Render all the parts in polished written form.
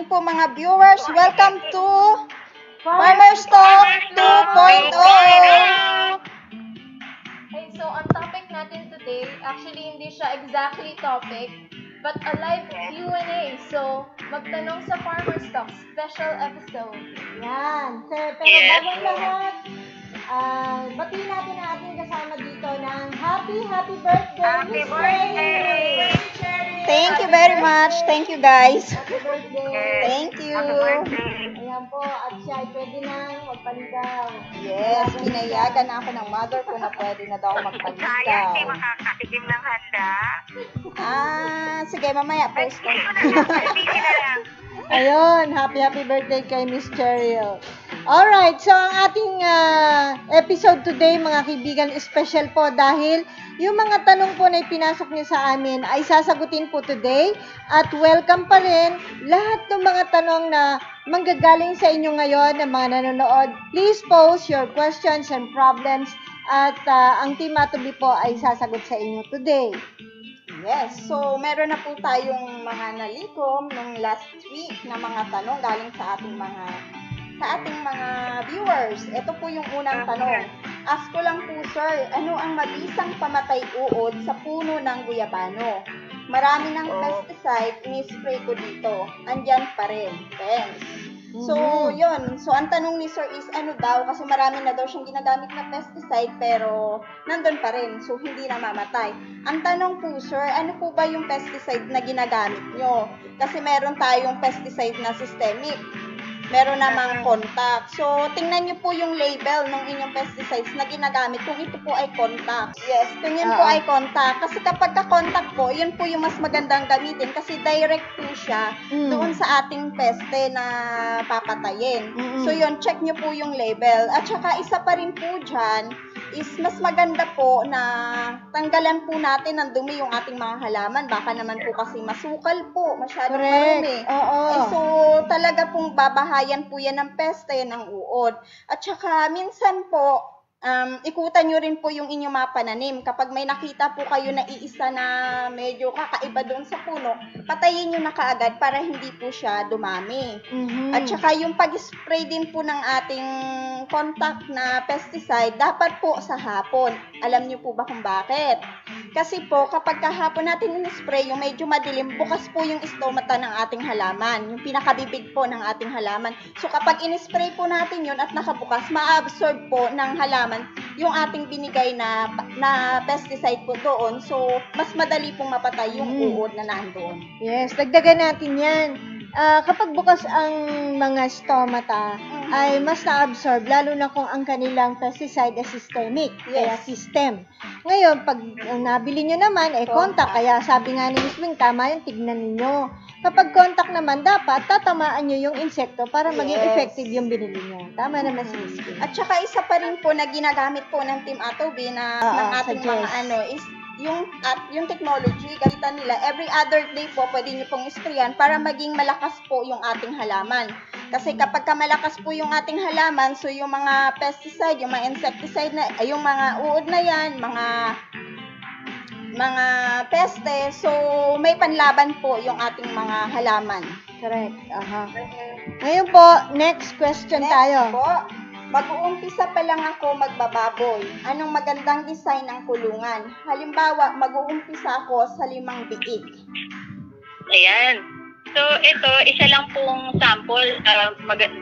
morning po mga viewers. Welcome to Farmer's Talk 2.0. Okay, so ang topic natin today, actually hindi siya exactly topic, but a live Q&A. So, magtanong sa Farmer's Talk, special episode. Yan. Pero bago ang lahat, batiin natin ang ating kasama dito ng happy birthday, Miss Cherry! Thank you very much. Thank you guys. Happy birthday! Thank you. Ayan po, at siya ay pwede nang magpaligaw. Yes, pinayagan ako ng mother ko na pwede na daw Kaya magpaligaw. hindi makakatikim ng handa. Sige, mamaya post ko. Busy na lang. Ayun, happy birthday kay Miss Cheryl. Alright, so ang ating episode today, mga kaibigan, special po dahil yung mga tanong po na ipinasok niyo sa amin ay sasagutin po today at welcome pa rin lahat ng mga tanong na manggagaling sa inyo ngayon ng mga nanonood. Please post your questions and problems at ang Team Matubi po ay sasagot sa inyo today. Yes, so meron na po tayong mga nalikom nung last week na mga tanong galing sa ating mga viewers. Ito po yung unang tanong. Ask ko lang po, sir, ano ang mabisang pamatay uod sa puno ng guyabano? Marami ng pesticide, ini-spray ko dito. Andyan pa rin. Thanks. So, yun. So, ang tanong ni sir is, ano daw? Kasi marami na daw siyang ginagamit na pesticide, pero nandun pa rin. So, hindi na mamatay. Ang tanong po, sir, ano po ba yung pesticide na ginagamit nyo? Kasi meron tayong pesticide na systemic. Meron namang contact. So, tingnan nyo po yung label ng inyong pesticides na ginagamit kung ito po ay contact. Yes, kung yun po ay contact. Kasi kapag ka-contact po, yun po yung mas magandang gamitin kasi direct po siya doon sa ating peste na papatayin. So, yun, check nyo po yung label. At saka, isa pa rin po dyan is mas maganda po na tanggalan po natin ng dumi yung ating mga halaman. Baka naman po kasi masukal po, masyadong marumi. So, talaga pong babahayan po yan ng peste, ng uod. At saka, minsan po, ikutan nyo rin po yung inyong mga pananim. Kapag may nakita po kayo na iisa na medyo kakaiba doon sa puno, patayin nyo na kaagad para hindi po siya dumami. At saka yung pag-spray din po ng ating contact na pesticide, dapat po sa hapon. Alam nyo po ba kung bakit? Kasi po, kapag kahapon natin in-spray, yung medyo madilim, bukas po yung stomata ng ating halaman. Yung pinakabibig po ng ating halaman. So, kapag in-spray po natin yun at nakabukas, ma-absorb po ng halaman yung ating binigay na pesticide po doon. So, mas madali pong mapatay yung uod na nandoon. Yes, dagdagan natin yan. Kapag bukas ang mga stomata, ay mas na-absorb, lalo na kung ang kanilang pesticide ay systemic, kaya system. Ngayon, pag nabili nyo naman, contact. Kaya sabi nga ni Miss Wing, tama yun, tignan ninyo. Kapag contact naman, dapat tatamaan nyo yung insekto para maging effective yung binili nyo. Tama naman si Miss Wing. At saka isa pa rin po na ginagamit po ng Team Atobi na ng ating mga is yung technology, gamitan nila, every other day po, pwede nyo pong isprayan para maging malakas po yung ating halaman. Kasi kapag malakas po yung ating halaman, so yung mga pesticide, yung mga insecticide, yung mga uod na yan, mga peste, so may panlaban po yung ating mga halaman. Correct. Ngayon po, next question tayo. Po, mag-uumpisa pa lang ako magbababoy. Anong magandang design ng kulungan? Halimbawa, mag-uumpisa ako sa 5 biig. Ayan. So, ito, isa lang pong sample,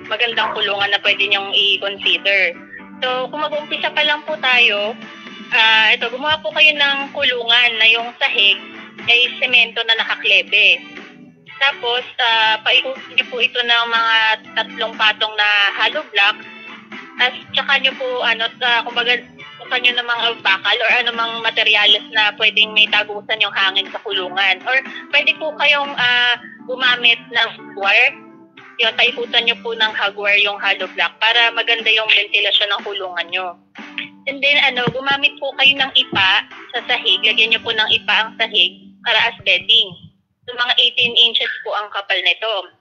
magandang kulungan na pwede niyong i-consider. So, kung mag-uumpisa pa lang po tayo, ito, gumawa po kayo ng kulungan na yung sahig ay semento na nakaklebe. Tapos, paikutin niyo po ito ng mga 3 patong na hollow block. At saka nyo po, kumbaga, bukan nyo ng mga bakal or anumang materyales na pwedeng may tagusan yung hangin sa kulungan. Or pwede po kayong gumamit ng wire. Yung taiputan nyo po ng hagwire yung hollow block para maganda yung ventilasyon ng kulungan nyo. And then, gumamit po kayo ng ipa sa sahig. Lagyan nyo po ng ipa ang sahig para as bedding. So, mga 18 inches po ang kapal nito.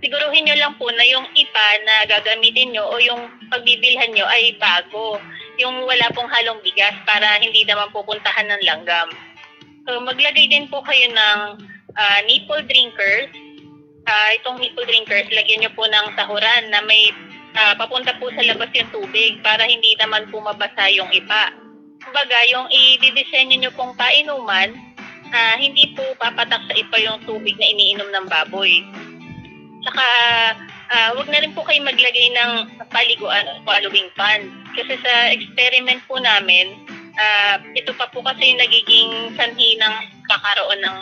Siguruhin nyo lang po na yung ipa na gagamitin nyo o yung pagbibilhan nyo ay bago. Yung wala pong halong bigas para hindi naman pupuntahan ng langgam. So, maglagay din po kayo ng nipple drinkers itong nipple drinkers, lagyan nyo po ng sahuran na may papunta po sa labas yung tubig para hindi naman po mabasa yung ipa. Kumbaga, yung i-disenyo nyo pong painuman, hindi po papatak sa ipa yung tubig na iniinom ng baboy. Saka, wag na rin po kayo maglagay ng paliguan o swallowing pan. Kasi sa experiment po namin, ito pa po kasi yung nagiging sanhi ng kakaroon ng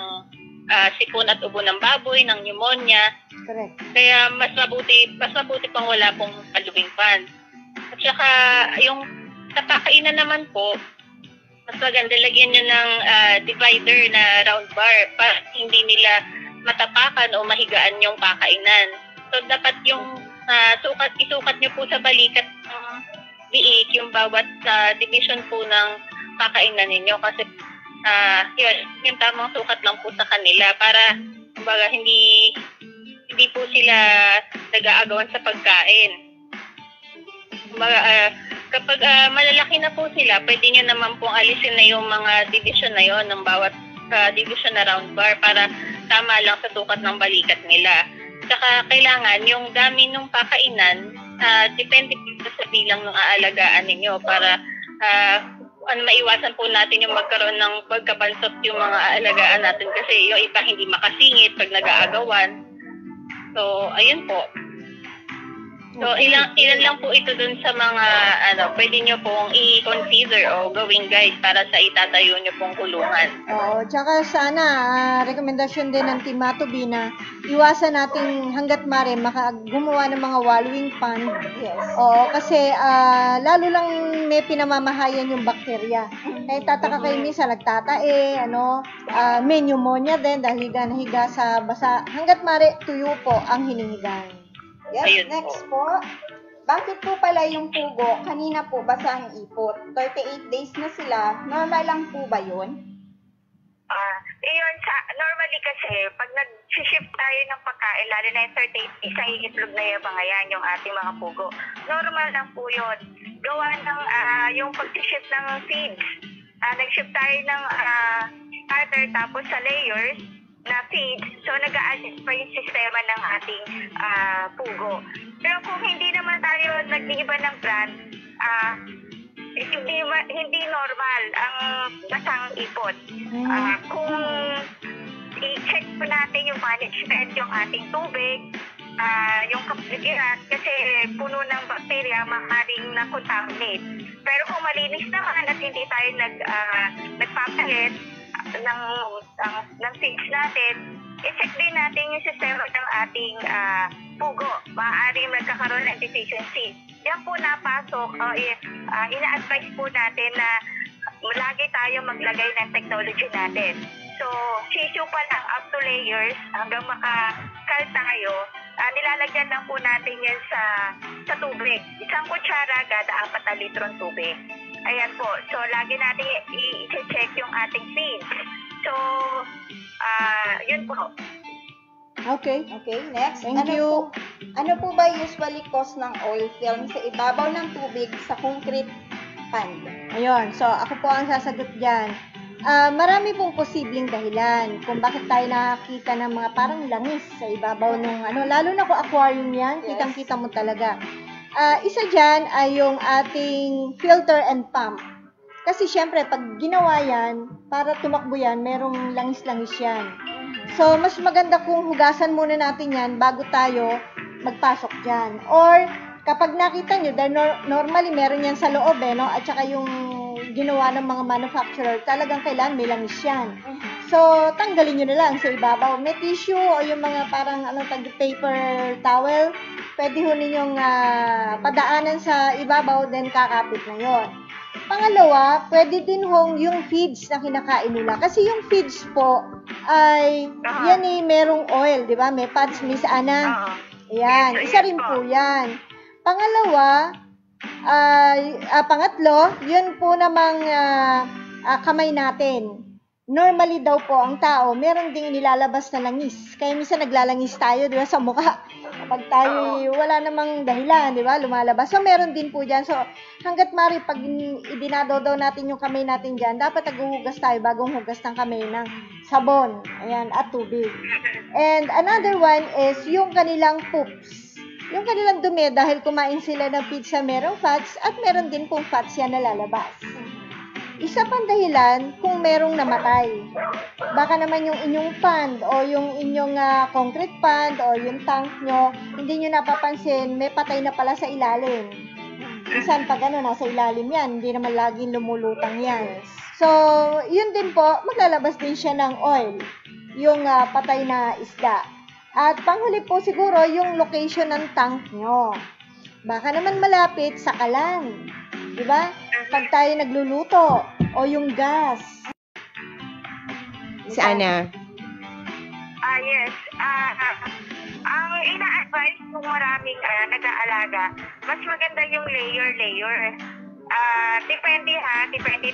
sipon at ubo ng baboy, ng pneumonia. Correct. Kaya mas mabuti pang wala pong palubing pan. At saka yung sa pakainan naman po, mas maganda lagyan nyo ng divider na round bar para hindi nila matapakan o mahigaan yung pakainan. So dapat yung isukat nyo po sa balikat ng biik yung bawat division po ng pakainan ninyo kasi yun, yung tamang sukat lang po sa kanila para kumbaga hindi po sila nag-aagawan sa pagkain. Kumbaga, kapag malalaki na po sila, pwede nyo naman pong alisin na yung mga division na yon ng bawat division na round bar para tama lang sa sukat ng balikat nila. Saka kailangan yung dami ng pakainan, depende po sa bilang ng aalagaan ninyo para maiwasan po natin yung magkaroon ng pagkabansot yung mga aalagaan natin kasi yung iba hindi makasingit pag nag-aagawan. So, ayun po. So, ilan lang po ito dun sa mga, pwede nyo pong i-consider o gawing guide para sa itatayo nyo pong kulungan. Oo, tsaka sana, rekomendasyon din ng Team Matobi na iwasan natin hanggat mare gumawa ng mga wallowing pan. Yes. Oo, kasi lalo lang may pinamamahayan yung bakterya. Kaya tataka kayo minsan nagtatae, may pneumonia din dahil higa sa basa. Hanggat mare, tuyo po ang hinihigan. Yes, Ayun next po. Bakit po pala yung pugo, kanina po basa ang ipot? 38 days na sila, normal lang po ba yun? Iyon, normally kasi, pag nag-shift tayo ng pagkain, lalo na yung 38 days, ang iitlog na yabangayan yung ating mga pugo. Normal lang po yun. Gawa ng yung pag-shift ng feeds. Nag-shift tayo ng starter tapos sa layers na feeds, so nag-a-adjust pa yung sistema ng ating pugo. Pero kung hindi naman tayo nag-iiba ng brand, hindi normal ang basang ipot. Kung i-check po natin yung management, yung ating tubig, yung kapaligiran, kasi puno ng bakterya, maaaring na-contaminate. Pero kung malinis naman at hindi tayo nagpapalit ng feeds natin, i-check din natin yung sistema ng ating pugo. Maaaring magkakaroon ng deficiency. Yan po napasok, ina-advise po natin na lagi tayo maglagay ng technology natin. So, sisyo pa lang up to layers hanggang makakal tayo, nilalagyan lang po natin yan sa tubig. Isang kutsara kada 4 litrong tubig. Ayan po. So, lagi natin i-check yung ating feeds. So, yun po. Okay. Okay, next. Thank you. Ano po ba usually cause ng oil film sa ibabaw ng tubig sa concrete pond? Ayun. So, ako po ang sasagot dyan. Marami pong posibleng dahilan kung bakit tayo nakakita ng mga parang langis sa ibabaw ng lalo na kung aquarium yan, Yes. kitang-kita mo talaga. Isa dyan ay yung ating filter and pump. Kasi syempre, pag ginawa yan, para tumakbo yan, merong langis-langis yan. So, mas maganda kung hugasan muna natin yan bago tayo magpasok dyan. Or, kapag nakita nyo, dahil normally meron yan sa loob, at saka yung ginawa ng mga manufacturer, talagang kailangan may langis yan. So, tanggalin nyo na lang sa ibabaw. May tissue o yung mga parang paper towel, pwede ho ninyong padaanan sa ibabaw, then kakapit na yon. Pangalawa, pwede din hong yung feeds na kinakain nila. Kasi yung feeds po ay, yan merong oil, di ba? May fats, Miss Ana. Ayan, isa rin po yan. Pangalawa, pangatlo, yun po namang kamay natin. Normally daw po ang tao, meron ding nilalabas na langis. Kaya minsan naglalangis tayo, di ba, sa mukha. Pag tayo wala namang dahilan, di ba? Lumalabas. So, meron din po dyan. So, hanggat mari, pag idinadodaw natin yung kamay natin dyan, dapat naghuhugas tayo bagong hugas ng kamay ng sabon. Ayan, at tubig. And another one is yung kanilang poops. Yung kanilang dumi, dahil kumain sila ng pizza, merong fats, at meron din pong fats yan na lalabas. Isa pang dahilan kung merong namatay. Baka naman yung inyong pond o yung inyong concrete pond o yung tank nyo, hindi nyo napapansin, may patay na pala sa ilalim. Minsan pag nasa ilalim yan, hindi naman laging lumulutang yan. So, yun din po, maglalabas din siya ng oil, yung patay na isda. At panghuli po siguro, yung location ng tank nyo. Baka naman malapit sa kalan. Diba? Pag tayo nagluluto o yung gas. Si Ana. Yes. Ang ina-advise kung maraming nag-aalaga, mas maganda yung layer. Depende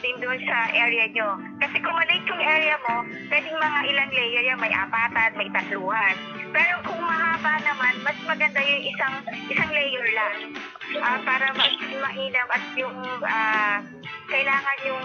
din doon sa area nyo. Kasi kung maliit yung area mo, pwedeng mga ilang layer yan, may 4, may 3. Pero kung mahaba naman, mas maganda yung isang layer lang. Para mas mainam at yung kailangan yung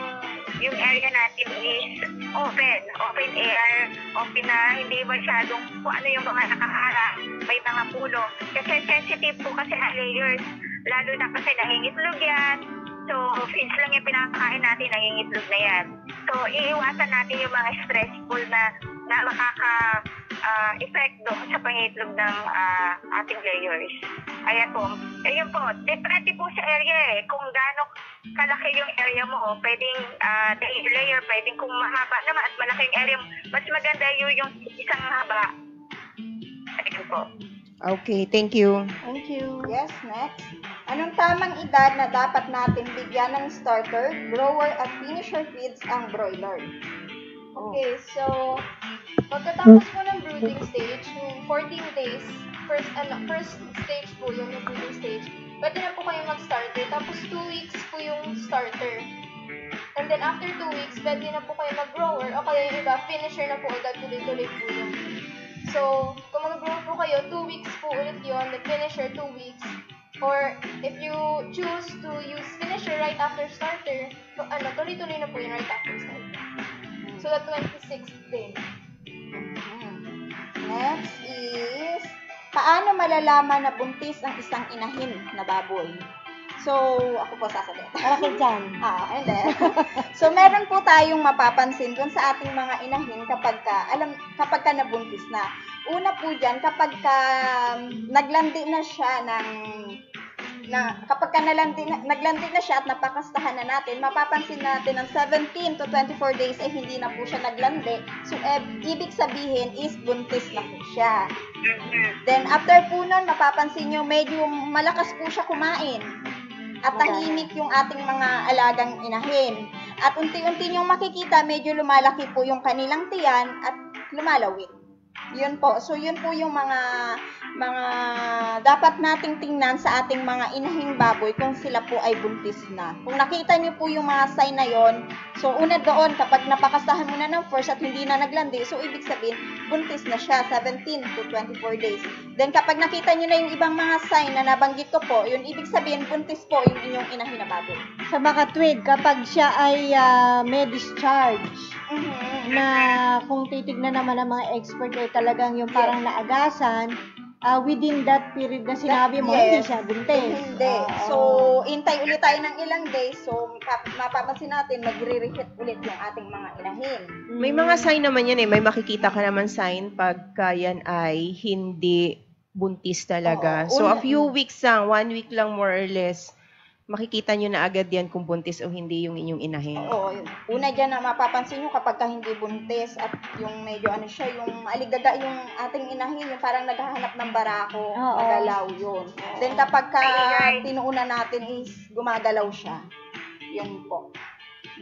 area natin is open air, open na, hindi masyadong kung ano yung mga nakaharap, may mga puno. Kasi sensitive po kasi ang layers, lalo na kasi nangingitlog yan. So, feeds lang yung pinakakain natin, nangingitlog na yan. So, iiwasan natin yung mga stressful na makaka-effect doon sa pangitlog ng ating layers. Ayun po, depende po sa area kung gaano kalaki yung area mo, pwedeng layer, pwedeng kung mahaba naman at malaki yung area mo, mas maganda yung isang haba. Ayun po. Okay, thank you. Thank you. Yes, next. Anong tamang edad na dapat natin bigyan ng starter, grower at finisher feeds ang broiler? Okay, so, pagkatapos po ng brooding stage, yung 14 days, first stage po yung brooding stage, pwede na po kayo mag-starter, tapos 2 weeks po yung starter. And then after 2 weeks, pwede na po kayo mag-grower, o kaya yung iba, finisher na po agad, tuloy-tuloy po yung. So, kung mag-grower po kayo, 2 weeks po ulit yun, the finisher 2 weeks. Or, if you choose to use finisher right after starter, tuloy-tuloy na po yun right after starter. So, the 26th day. Next is, paano malalaman na buntis ang isang inahin na baboy? So, ako po sasagot. Okay dyan. And then, so meron po tayong mapapansin dun sa ating mga inahin kapag ka nabuntis na. Una po dyan, kapag ka naglandi na siya kapag ka naglandi na siya at napakastahan na natin, mapapansin natin ng 17 to 24 days ay hindi na po siya naglandi. So, ibig sabihin is buntis na po siya. Then, after po nun, mapapansin nyo, medyo malakas po siya kumain. At tahimik yung ating mga alagang inahin. At unti-unti nyong makikita, medyo lumalaki po yung kanilang tiyan at lumalawit. Yun po. So, yun po yung mga dapat nating tingnan sa ating mga inahing baboy kung sila po ay buntis na. Kung nakita niyo po yung mga sign na yon, so una doon, kapag napakasahan mo na ng first at hindi na naglandi, so ibig sabihin, buntis na siya, 17 to 24 days. Then kapag nakita niyo na yung ibang mga sign na nabanggit ko po, yun ibig sabihin, buntis po yung inyong inahin na baboy. Sa mga tweed, kapag siya ay may discharge, na kung titignan naman ng mga expert ay talagang yung parang naagasan, within that period na sinabi mo, Yes. hindi siya buntis. Hindi. So, intay ulit tayo ng ilang days. So, mapapansin natin, magre-repeat ulit yung ating mga inahin. May mga sign naman yan May makikita ka naman sign pagka yan ay hindi buntis talaga. Oo. So, a few weeks lang, 1 week lang more or less, makikita nyo na agad yan kung buntis o hindi yung inyong inahin. Oo. Una dyan na mapapansin nyo kapag ka hindi buntis at yung medyo yung aligaga yung ating inahin, yung parang naghahanap ng barako, Oo. magalaw yun. Then kapag ka tinuunan natin is gumagalaw siya. Yun po.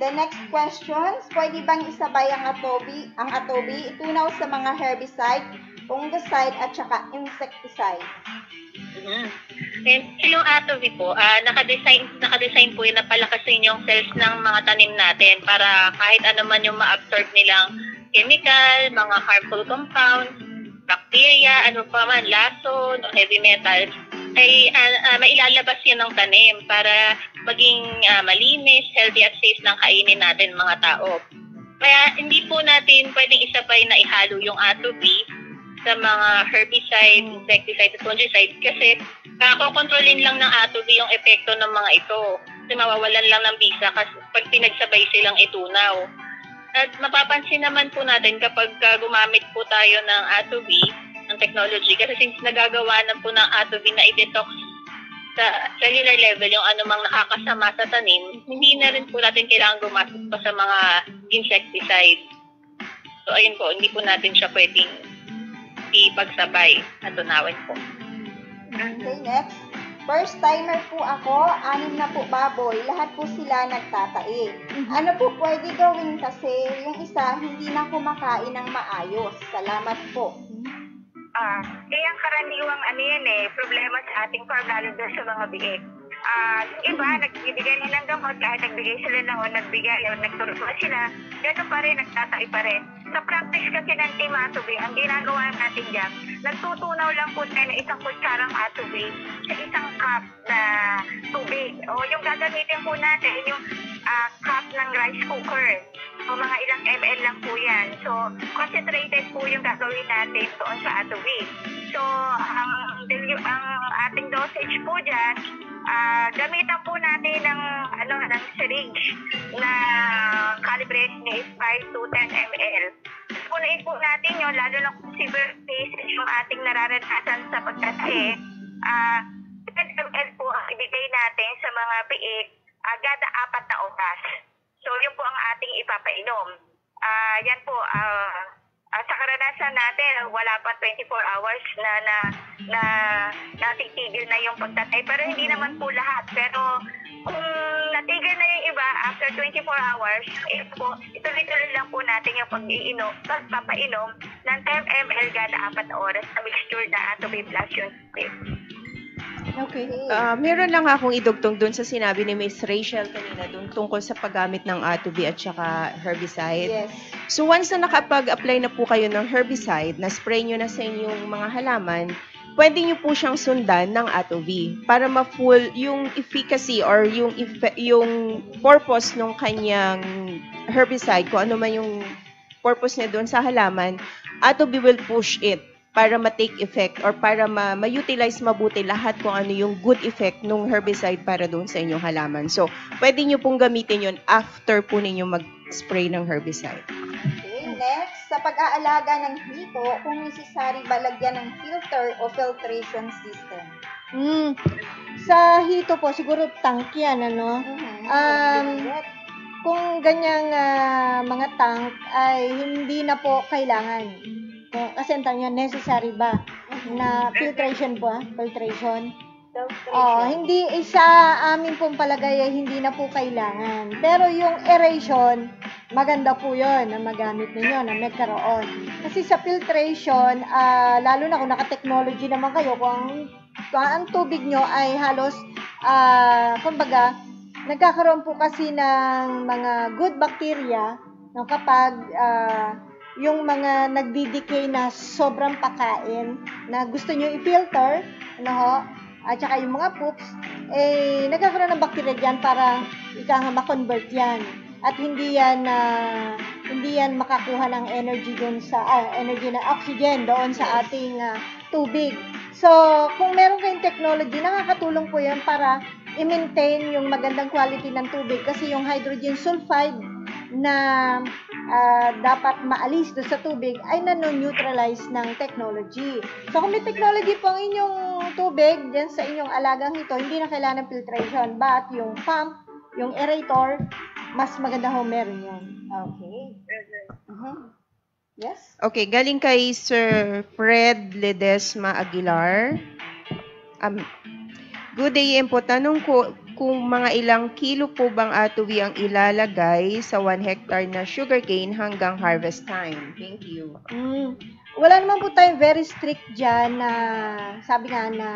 The next question, pwede bang isabay ang atobi itunaw sa mga herbicide, fungicide at saka insecticide? And yung atobi po, nakadesign po yun na palakasin yung cells ng mga tanim natin para kahit ano man yung ma-absorb nilang chemical, mga harmful compounds, bacteria, ano pa man, lason, o heavy metals, ay mailalabas yun ng tanim para maging malinis, healthy at safe ng kainin natin mga tao. Kaya hindi po natin pwedeng isabay na ihalo yung A2B sa mga herbicide, insecticide, at fungicide kasi kokontrolin lang ng A2B yung epekto ng mga ito. Kasi mawawalan lang ng bisa kasi pag pinagsabay silang itunaw. At mapapansin naman po natin kapag gumamit po tayo ng A2B, ng technology, kasi since nagagawa na po ng A2B na i-detox sa cellular level yung anumang nakakasama sa tanim, hindi na rin po natin kailangan gumastos pa sa mga insecticide. So ayun po, hindi po natin siya pwedeng ipagsabay at tunawin po. Okay, next. First timer po ako, 6 na po baboy, lahat po sila nagtatae. Ano po pwede gawin kasi yung isa hindi na kumakain ng maayos? Salamat po. Ang karaniwang problema sa ating farm, lalo doon sa mga biik. Iba, nagbibigay nila ng gamot, kahit nagbigay sila ng nagturo sila, gano'n pa rin, nagtatay pa rin. Sa practice kasi ng Team A2B, ang ginagawa natin dyan, nagtutunaw lang po tayo ng 1 kutsarang A2B sa 1 cup na tubig. O yung gagamitin po natin, yung cup ng rice cooker. O mga ilang ml lang po yan. So, concentrated po yung gagawin natin doon sa A2B. So, ang ating dosage po dyan, gamitan po natin ng syringe na calibration is 5 to 10 ml. Punuin po natin yun, lalo na kung severe cases yung ating nararanasan sa pagtatae. 10 ml po ang ibigay natin sa mga biik kada 4 na oras. So, yun po ang ating ipapainom. Yan po, sa karanasan natin, wala pa 24 hours na natitigil na yung pagtatay. Pero hindi naman po lahat. Pero kung natigil na yung iba, after 24 hours, ituloy-tuloy lang po natin yung pagpapainom ng 10 ml kada 4 na oras na mixture na A2B plus yung script. Okay. Meron lang akong idugtong dun sa sinabi ni Miss Rachel kanina dun tungkol sa paggamit ng A2B at saka herbicide. Yes. So once na nakapag-apply na po kayo ng herbicide, na spray nyo na sa inyong mga halaman, pwede nyo po siyang sundan ng A2B para ma-full yung efficacy or yung purpose ng kanyang herbicide, kung ano man yung purpose niya doon sa halaman, A2B will push it para ma-take effect or para ma-utilize mabuti lahat kung ano yung good effect ng herbicide para doon sa inyong halaman. So, pwede nyo pong gamitin yun after po ninyo mag-spray ng herbicide. Okay, next. Sa pag-aalaga ng hito, kung necessary ba lagyan ng filter o filtration system? Sa hito po, siguro tank yan, ano? Kung ganyang mga tank ay hindi na po kailangan. Kasi ang tanong yan, necessary ba na filtration po, filtration? Hindi, sa amin pong palagay ay hindi na po kailangan. Pero yung aeration, maganda po yun na magamit ninyo, na magkaroon. Kasi sa filtration, lalo na kung naka-technology naman kayo, kung ang tubig nyo ay halos, kumbaga, nagkakaroon po kasi ng mga good bacteria no, kapag yung mga nagdi-decay na sobrang pakain na gusto nyo i-filter, at saka yung mga poops, nagkakaroon ng bacteria dyan para ma-convert yan. At hindi yan makakuha ng energy doon sa, energy na oxygen doon sa ating tubig. So, kung meron kayong technology, nakakatulong po yan para i-maintain yung magandang quality ng tubig kasi yung hydrogen sulfide na dapat maalis doon sa tubig ay nano-neutralize ng technology. So, kung may technology po ang inyong tubig dyan sa inyong alagang hito, hindi na kailangan ng filtration. But yung pump, yung aerator, mas maganda ho meron yun. Okay. Yes? Okay, galing kay Sir Fred Ledesma Aguilar. Good day po. Tanong ko kung mga ilang kilo po bang A2B ang ilalagay sa 1 hectare na sugarcane hanggang harvest time? Thank you. Wala naman po tayong very strict dyan na sabi nga na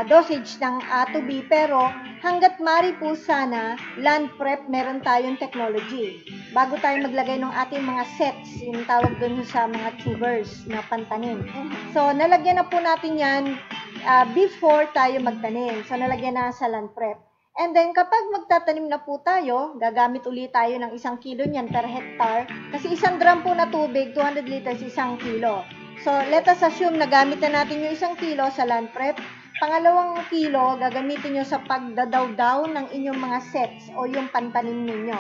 dosage ng A2B, pero hanggat mari po sana, land prep, meron tayong technology. Bago tayo maglagay ng ating mga sets, yung tawag dun sa mga tubers na pantanim. So, nalagyan na po natin yan before tayo magtanim. So, nalagyan na sa land prep. And then, kapag magtatanim na po tayo, gagamit ulit tayo ng 1 kilo niyan per hectare. Kasi 1 drum po na tubig, 200 liters, 1 kilo. So, let us assume na gamit na natin yung 1 kilo sa land prep. Pangalawang kilo, gagamitin nyo sa pagdadaw-daw ng inyong mga sets o yung pantanim ninyo.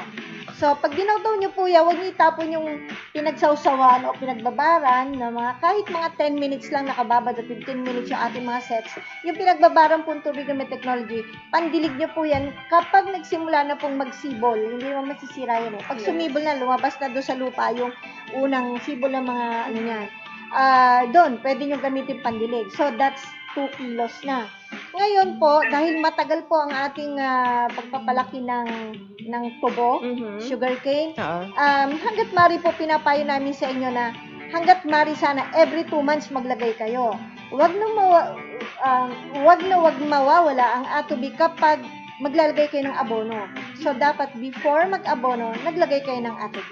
So, pag dinawdaw nyo po yan, huwag nyo itapon yung pinagsawsawan o pinagbabaran na kahit mga 10 minutes lang nakababad o 15 minutes yung ating mga sets. Yung pinagbabaran pong tubig na may technology, pandilig nyo po yan kapag nagsimula na pong magsibol. Hindi naman masisira yan eh. Pag sumibol na, lumabas na doon sa lupa yung unang sibol ng mga ano yan. Doon, pwede nyo gamitin pandilig. So, that's 2 kilos na. Ngayon po, dahil matagal po ang ating pagpapalaki ng tubo, sugarcane, hanggat mari po pinapayo namin sa inyo na hanggat mari sana every 2 months maglagay kayo. Wag na mawawala ang A2B kapag maglalagay kayo ng abono. So, dapat before mag-abono, naglagay kayo ng A2B.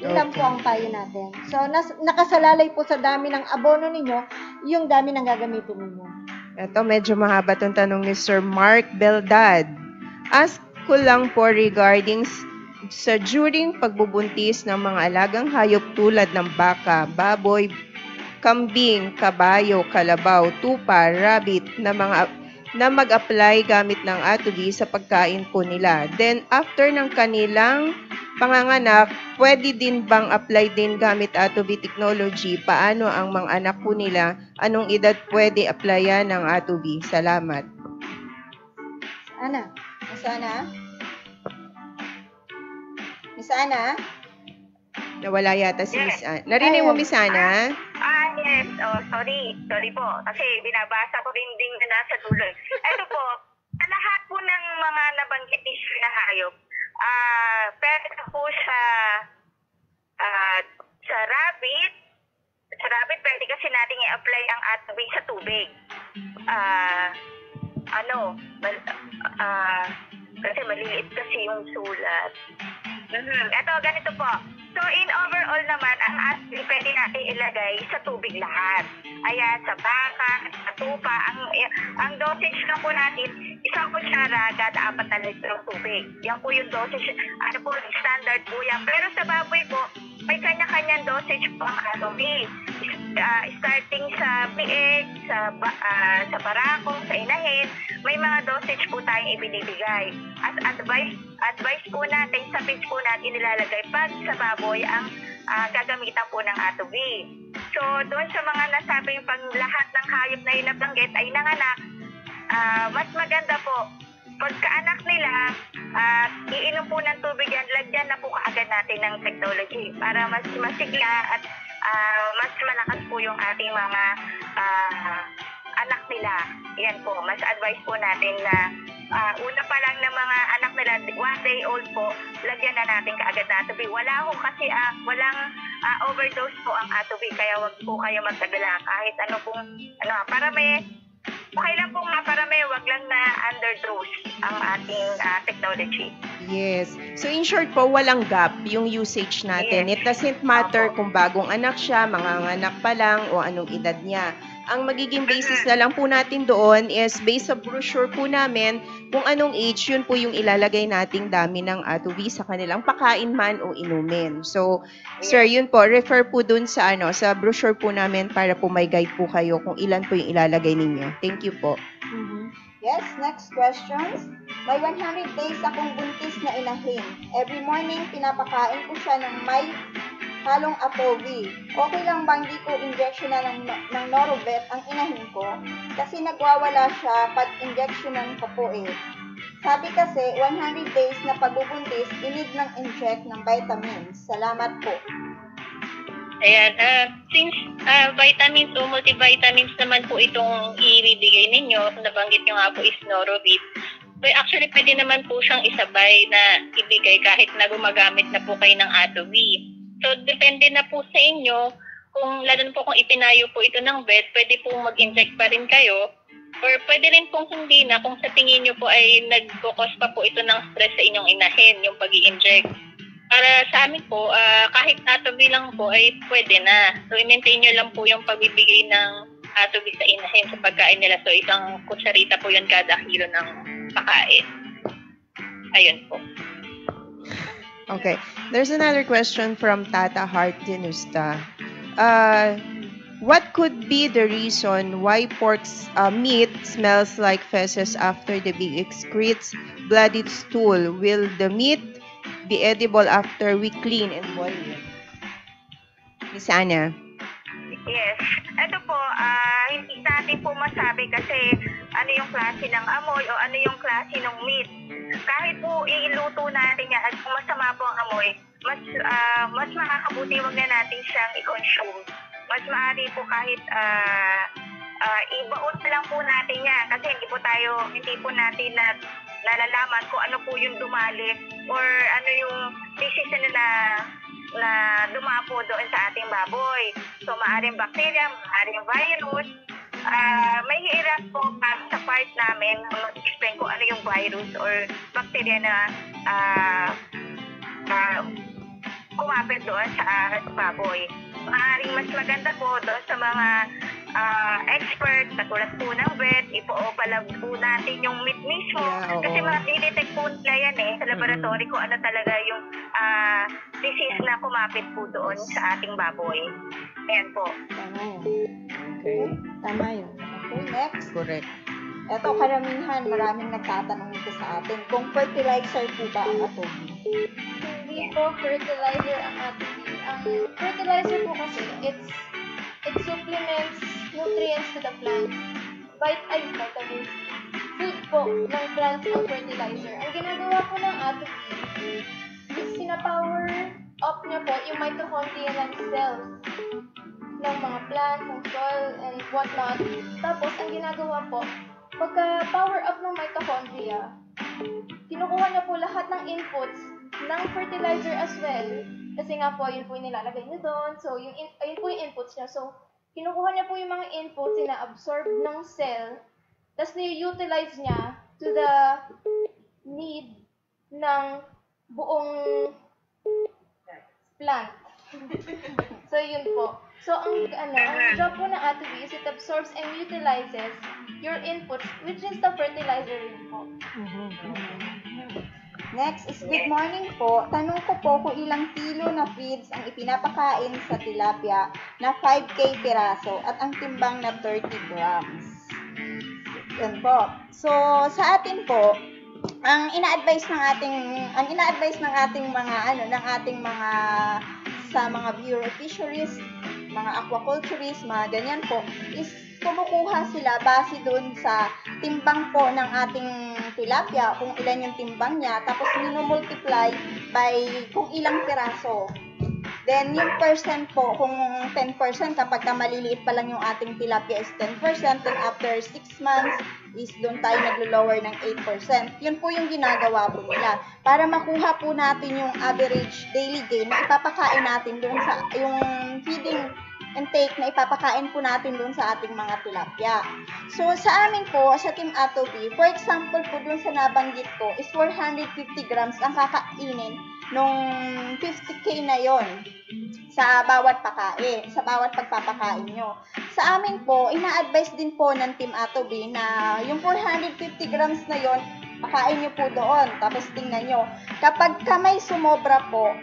Yun lang po ang payo natin. So, nakasalalay po sa dami ng abono ninyo, yung dami ng gagamitin ninyo. Ito, medyo mahaba itong tanong ni Sir Mark Beldad. Ask ko lang po regarding sa during pagbubuntis ng mga alagang hayop tulad ng baka, baboy, kambing, kabayo, kalabaw, tupa, rabbit na mag-apply gamit ng A2B sa pagkain po nila. Then, after ng kanilang panganganak, pwede din bang apply din gamit A2B technology? Paano ang mga anak po nila? Anong edad pwede applyan ng A2B? Salamat. Ana? Miss Ana? Nawala yata si Miss Ana. Narinig mo, Miss Ana? Yes. Oh, sorry. Sorry po. Kasi binabasa ko rin din na nasa dulo. Ito po, sa lahat po ng mga nabanggit ni Sir na hayop, pwede po sa rabbit. Sa rabbit, pwede kasi natin i-apply ang A2B sa tubig. Kasi maliliit kasi yung sulat. Ito, ganito po. So, in overall naman, ang A2B pwede natin ilagay sa tubig lahat. Ayan, sa baka, sa tupa. Ang dosage lang po natin, 1 kutsara kada 4 na litrong tubig. Yan po yung dosage. Ano po, standard po yan. Pero sa baboy po, may kanya-kanyang dosage po ang A2B. Starting sa bieg, sa barako, sa inahin, may mga dosage po tayong ibinibigay. As advice po natin, sa page po natin nilalagay pag sa baboy ang gagamitan po ng A2B. So, doon sa mga nasabing pag lahat ng hayop na inabanggit ay nanganak, mas maganda po, pagkaanak nila, iinom po ng tubig yan, lagyan na po kaagad natin ng technology para mas masigla at mas malakas po yung ating mga anak nila. Yan po, mas advice po natin na una pa lang ng mga anak nila, 1 day old po, lagyan na natin kaagad na A2B. Walang overdose po ang A2B, kaya wag po kayo magtagala kahit okay lang po wag lang na underdose ang ating technology. Yes. So, in short po, walang gap yung usage natin. Yes. It doesn't matter kung bagong anak siya, manganganak pa lang, o anong edad niya. Ang magiging basis na lang po natin doon is based sa brochure po namin kung anong age, yun po yung ilalagay nating dami ng A2B sa kanilang pakain man o inumin. So, sir, yun po, refer po dun sa sa brochure po namin para po may guide po kayo kung ilan po yung ilalagay ninyo. Thank you po. Yes, next questions. May 100 days akong buntis na inahin. Every morning, pinapakain ko siya ng may halong A2B. Okay lang bang di ko injectionan ng Norovet ang inahin ko? Kasi nagwawala siya pag injectionan ko po eh. Sabi kasi, 100 days na pagbubuntis, inid ng inject ng vitamins. Salamat po. Ayan, since vitamins o multivitamins naman po itong ibibigay ninyo, nabanggit nyo nga po is Norovit. So actually, pwede naman po siyang isabay na ibigay kahit na gumagamit na po kayo ng A2B. So, depende na po sa inyo, lalo po kung ipinayo po ito ng vet, pwede po mag-inject pa rin kayo. Or pwede rin pong hindi na kung sa tingin nyo po ay nagkukos pa po ito ng stress sa inyong inahin, yung pag-i-inject. Para sa amin po, kahit atobi lang po ay pwede na. So, i-maintain nyo lang po yung pagbibigay ng atobi sa inahin sa pagkain nila. So, isang kutsarita po yun kada kilo ng pakain. Ayun po. Okay. There's another question from Tata Heart Dinusta. What could be the reason why pork's meat smells like feces after the pig excretes bloody stool? Will the meat be edible after we clean and boil it? Miss Ana. Yes. Ito po, hindi natin po masabi kasi ano yung klase ng amoy o ano yung klase ng meat. Kahit po iluto natin yan at kung masama po ang amoy, mas makakabuti wag na natin siyang i-consume. Mas maaari po kahit ibaon na lang po natin yan kasi hindi po natin nalalaman kung ano po yung dumali or ano yung disease na dumapo doon sa ating baboy. So, maaaring bacteria, maaaring virus. May hirap po sa part namin na mag-explain kung ano yung virus or bacteria na kumapit doon sa baboy. Maaaring mas maganda po doon sa mga expert, katulad po ng vet, ipo-opalag po natin yung meat mismo. Yeah, kasi ma-detect po nila yan sa laboratory kung ano talaga yung disease na kumapit po doon sa ating baboy. Ayan po. Okay. Tama yun. Okay, next. Correct. Ito, karamihan, maraming nagtatanong dito sa atin. Kung fertilizer po ba ang atobi? Hindi po fertilizer ang atobi. Ang fertilizer po kasi, it supplements nutrients to the plants. Vitamins. Food po ng plants ang fertilizer. Ang ginagawa po ng atobi is sinapower up niya po yung mitochondrial cells ng mga plants, ng soil, and whatnot. Tapos, ang ginagawa po, pagka-power up ng mitochondria, kinukuha niya po lahat ng inputs ng fertilizer as well. Kasi nga po, yun po yung nilalagay niya doon. So, yun po yung inputs niya. So, kinukuha niya po yung mga inputs, ina-absorb ng cell, tapos ni-utilize niya to the need ng buong plant. So, yun po. So, ang job po ng atobi is it absorbs and utilizes your inputs, which is the fertilizer rin po. Next is good morning po. Tanong ko po kung ilang kilo na feeds ang ipinapakain sa tilapia na 5K piraso at ang timbang na 30 grams. Yan po. So, sa atin po, ang ina-advise ng ating mga sa mga Bureau of Fisheries, mga aquaculturists, mga ganyan po, is kumukuha sila base doon sa timbang po ng ating tilapia, kung ilan yung timbang niya, tapos minumultiply by kung ilang piraso. Then, yung percent po, kung 10%, kapag maliliit pa lang yung ating tilapia is 10%, then after 6 months, is doon tayo naglo-lower ng 8%. Yun po yung ginagawa po nila. Para makuha po natin yung average daily gain na ipapakain natin doon sa, yung feeding intake na ipapakain po natin doon sa ating mga tilapia. So, sa amin po, sa Team Atobi, for example po doon sa nabanggit ko, is 450 grams ang kakainin nung 50K na yon sa bawat pagpapakain nyo. Sa amin po, ina-advise din po ng Team Atobi na yung 450 grams na yon, pakain nyo po doon. Tapos tingnan nyo, kapag may sumobra po,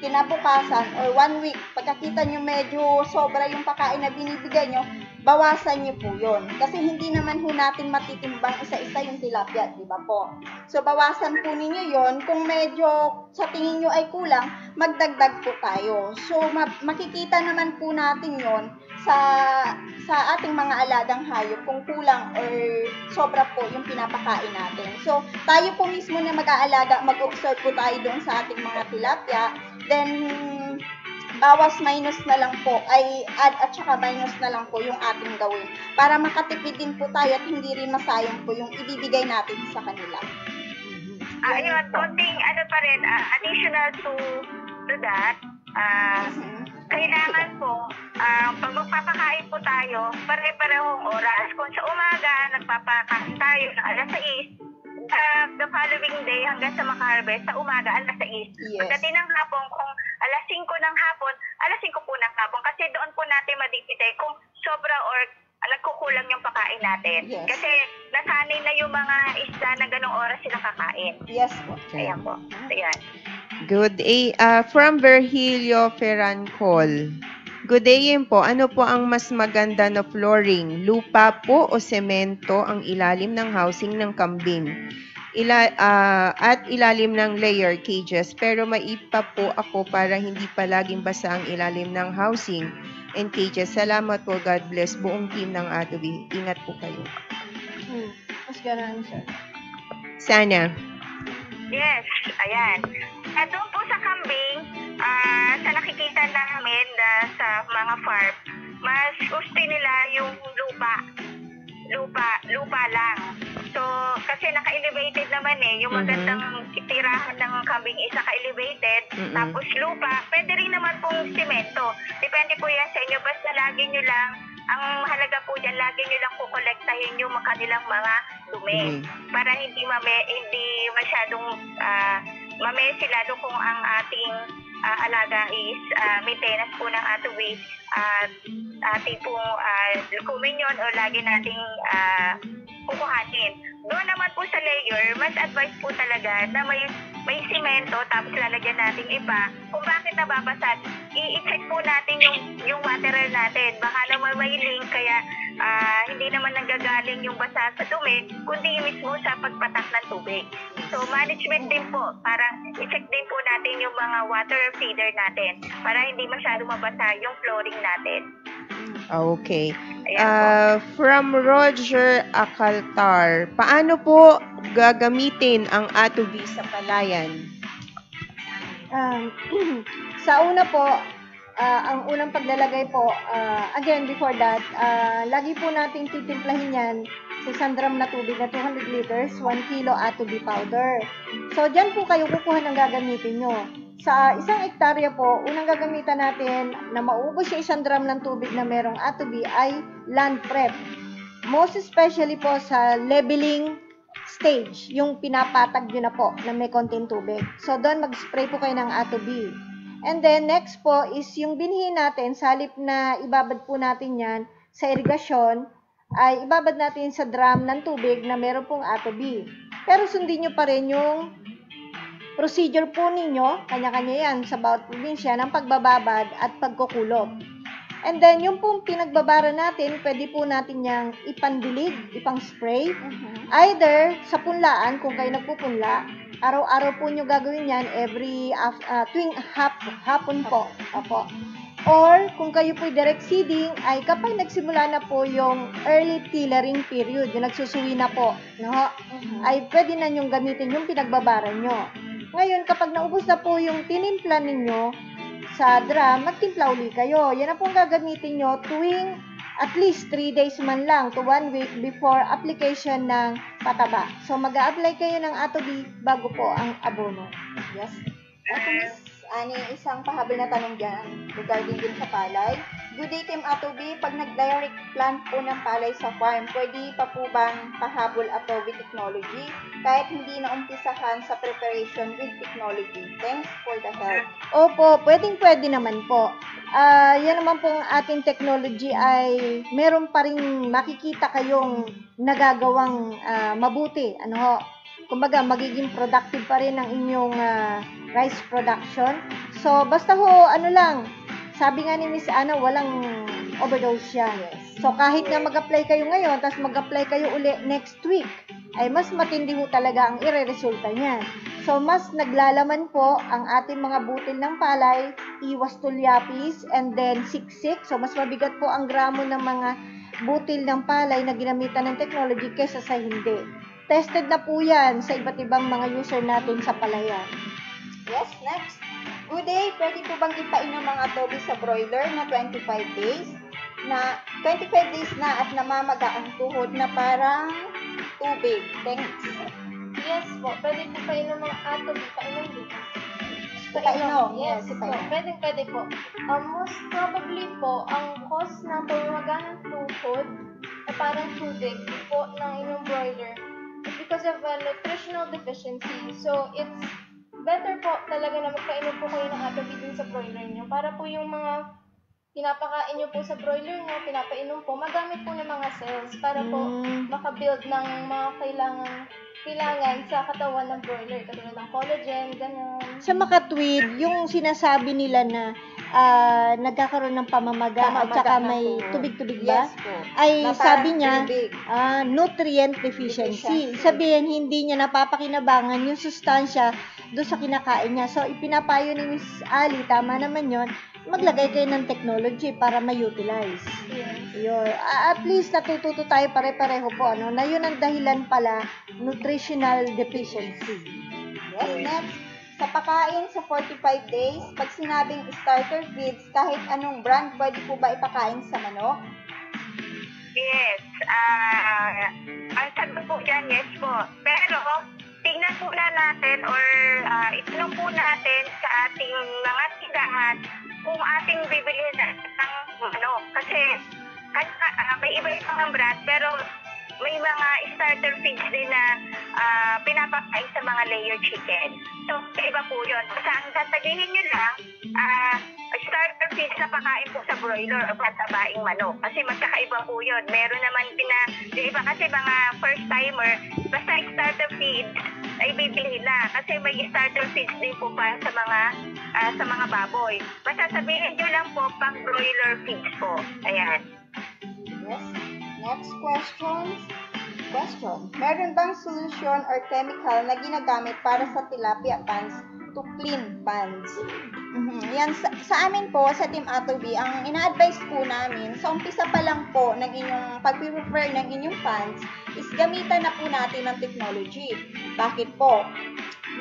kinabukasan or 1 week, pagkakita nyo medyo sobra yung pakain na binibigay nyo, bawasan nyo po yun. Kasi hindi naman ho natin matitimbang isa-isa yung tilapia, di ba po? So, bawasan po ninyo yon. Kung medyo sa tingin nyo ay kulang, magdagdag po tayo. So, makikita naman po natin yon sa ating mga alagang hayop kung kulang or sobra po yung pinapakain natin. So, tayo po mismo na mag-aalaga, mag-observe po tayo doon sa ating mga tilapia. Then, bawas minus na lang po, ay add at saka minus na lang po yung ating gawin. Para makatipid din po tayo at hindi rin masayang po yung ibibigay natin sa kanila. Ayun, konting pa rin, additional to that, kailangan po, pag magpapakain po tayo, pare-parehong oras. Kung sa umaga, nagpapakain tayo ng alas 6, the following day hanggang sa makaharvest, sa umaga, alas 6. Yes. Pagdating ng hapon, kung alas 5 ng hapon, alas 5 po ng hapon. Kasi doon po natin madikite kung sobra or nagkukulang yung pakain natin. Yes. Kasi nasanay na yung mga isda na ganong oras sila kakain. Yes po. Ayan po. Ayan. Good day. From Virgilio Ferrancol. Good day yun po. Ano po ang mas maganda na flooring? Lupa po o semento ang ilalim ng housing ng kambing? At ilalim ng layer cages. Pero maipa po ako para hindi palaging basa ang ilalim ng housing and cages. Salamat po. God bless buong team ng Atobi. Ingat po kayo. Mas ganun, sir. Sana. Yes, ayan. At doon po sa kambing, sa nakikita namin sa mga farm, mas gusto nila yung lupa lang. So, kasi naka-elevated naman yung magandang tirahan ng kambing is naka-elevated, tapos lupa, pwede rin naman pong simento. Depende po yan sa inyo, basta lagi nyo lang, ang mahalaga po dyan, lagi nyo lang kukolektahin yung kanilang mga dumi. Para hindi masyadong mamesilado kung ang ating alaga is maintenance po ng atuwi at ating pong lukumin o lagi nating kukuhanin. Doon naman po sa layer, mas advice po talaga na may simento tapos lalagyan natin iba. Kung bakit nababasag, i-check po natin yung material natin. Baka naman may link kaya hindi naman nanggagaling yung basa sa dumi, kundi mismo sa pagpatak ng tubig. So, management din po. Parang i-check din po natin yung mga water feeder natin para hindi masyado mabasa yung flooring natin. Okay. Ayan From Roger Akaltar, paano po gagamitin ang atubi sa palayan? Sa una po, ang unang paglalagay po, again, before that, lagi po nating titimplahin yan sa 1 drum na tubig na 200 liters, 1 kilo atubi powder. So, dyan po kayo kukuha ng gagamitin nyo. Sa 1 hektarya po, unang gagamitan natin na maubos yung 1 drum ng tubig na merong atubi ay land prep. Most especially po sa leveling stage, yung pinapatag nyo na po na may konting tubig. So, doon mag-spray po kayo ng atubi. And then, next po is yung binhi natin, sa halip na ibabad po natin yan sa irigasyon, ay ibabad natin sa drum ng tubig na meron pong atubi. Pero sundin nyo pa rin yung procedure po ninyo, kanya-kanya yan sa bawat probinsya, ng pagbababad at pagkukulog. And then, yung pong pinagbabara natin, pwede po natin yung ipandilig, ipang-spray. Either sa punlaan, kung kayo nagpupunla, araw-araw po nyo gagawin yan every tuwing hapon po. Opo. Or, kung kayo po direct seeding, ay kapag nagsimula na po yung early tillering period, yung nagsusuwi na po, no? Ay pwede na nyong gamitin yung pinagbabara nyo. Ngayon, kapag naubos na po yung tinimpla ninyo sa drum, magtimpla uli kayo. Yan na pong gagamitin nyo tuwing at least 3 days man lang to 1 week before application ng pataba. So, mag-a-apply kayo ng atubi bago po ang abono. Yes. Ako, Miss Ani, isang pahabol na tanong dyan regarding din sa palay. Good day, Team Atobi. Pag nag-direct plant po ng palay sa farm, pwede pa po bang pahabol Atobi technology kahit hindi na umpisahan sa preparation with technology? Thanks for the help. Opo, pwede naman po. Yan naman pong ating technology ay meron pa rin makikita kayong nagagawang mabuti. Ano ho? Kumbaga, magiging productive pa rin ang inyong rice production. So, basta ho, ano lang, sabi nga ni Miss Ana, walang overdose yan. So, kahit nga mag-apply kayo ngayon, tapos mag-apply kayo uli next week, ay mas matindi ho talaga ang ire-resulta niyan. So, mas naglalaman po ang ating mga butil ng palay, iwas tulyapis, and then siksik. So, mas mabigat po ang gramo ng mga butil ng palay na ginamitan ng technology kaysa sa hindi. Tested na po yan sa iba't ibang mga user natin sa palayan. Yes, next. Good day, pwede po bang ipainom ang Atobi sa broiler na 25 days na at namamaga ang tuhod na parang tubig? Thanks. Yes po, pwede po kayo ng mga atobi, painom dito. Ipainom. Yes, Yes, po. ipainom. Pwede po. Most probably po, ang cause ng pamamaga ng tuhod na parang tubig po ng inyong broiler is because of a nutritional deficiency. So, it's better po talaga na magpainom po kayo ng Atrovit din sa broiler nyo para po yung mga pinapakain nyo po sa broiler nyo, pinapainom po, magamit po ng mga cells para po makabuild ng mga kailangan sa katawan ng broiler, katulad ng collagen, gano'n. Sa makatwid, yung sinasabi nila na nagkakaroon ng pamamaga at saka na may po. tubig-tubig ba? Yes po. Ay Na sabi parang niya, tubig. nutrient deficiency. Deficiency. Sabihin, hindi niya napapakinabangan yung sustansya doon sa kinakain niya. So, ipinapayo ni Miss Ali, tama naman yon, maglagay kayo ng technology para ma-utilize. Yes. Yun. At least natututo tayo pare-pareho po, ano, na yun ang dahilan pala, nutritional deficiency. Yes, next. Sa pakain sa 45 days, pag sinabing starter feeds, kahit anong brand, pwede po ba ipakain sa manok? Yes. Ang sagot po dyan, yes po. Pero, tingnan po na natin or itanong po natin sa ating mga tindahan kung ating bibilihin ng manok. Kasi, may iba-ibang brand, pero may mga starter feeds din na pinapakain sa mga layer chicken. So, iba po yun. Basta ang sasabihin nyo lang, starter feeds na pakain po sa broiler o patabaing manok. Kasi magkakaiba po yun. Meron naman di ba kasi mga first timer, basta starter feeds ay bibili na. Kasi may starter feeds din po para sa mga baboy. Basta sabihin nyo lang po pang broiler feeds po. Ayan. Yes. Next question. Meron bang solution or chemical na ginagamit para sa tilapia pans to clean pans? Yan, sa amin po, sa Team Atobi, ang ina-advise po namin, sa umpisa pa lang po ng inyong pag-prepare ng inyong pans, is gamitan na po natin ng technology. Bakit po?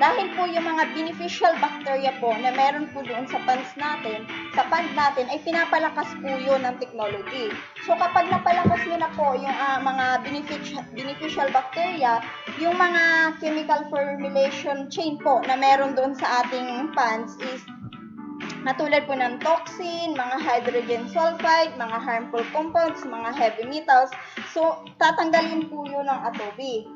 Dahil po yung mga beneficial bacteria po na meron po doon sa pans natin, sa pand natin, ay pinapalakas po yun ng technology. So kapag napalakas nyo na po yung mga beneficial bacteria, yung mga chemical formulation chain po na meron doon sa ating pans is natulad po ng toxin, mga hydrogen sulfide, mga harmful compounds, mga heavy metals. So tatanggalin po yun ng Atobi.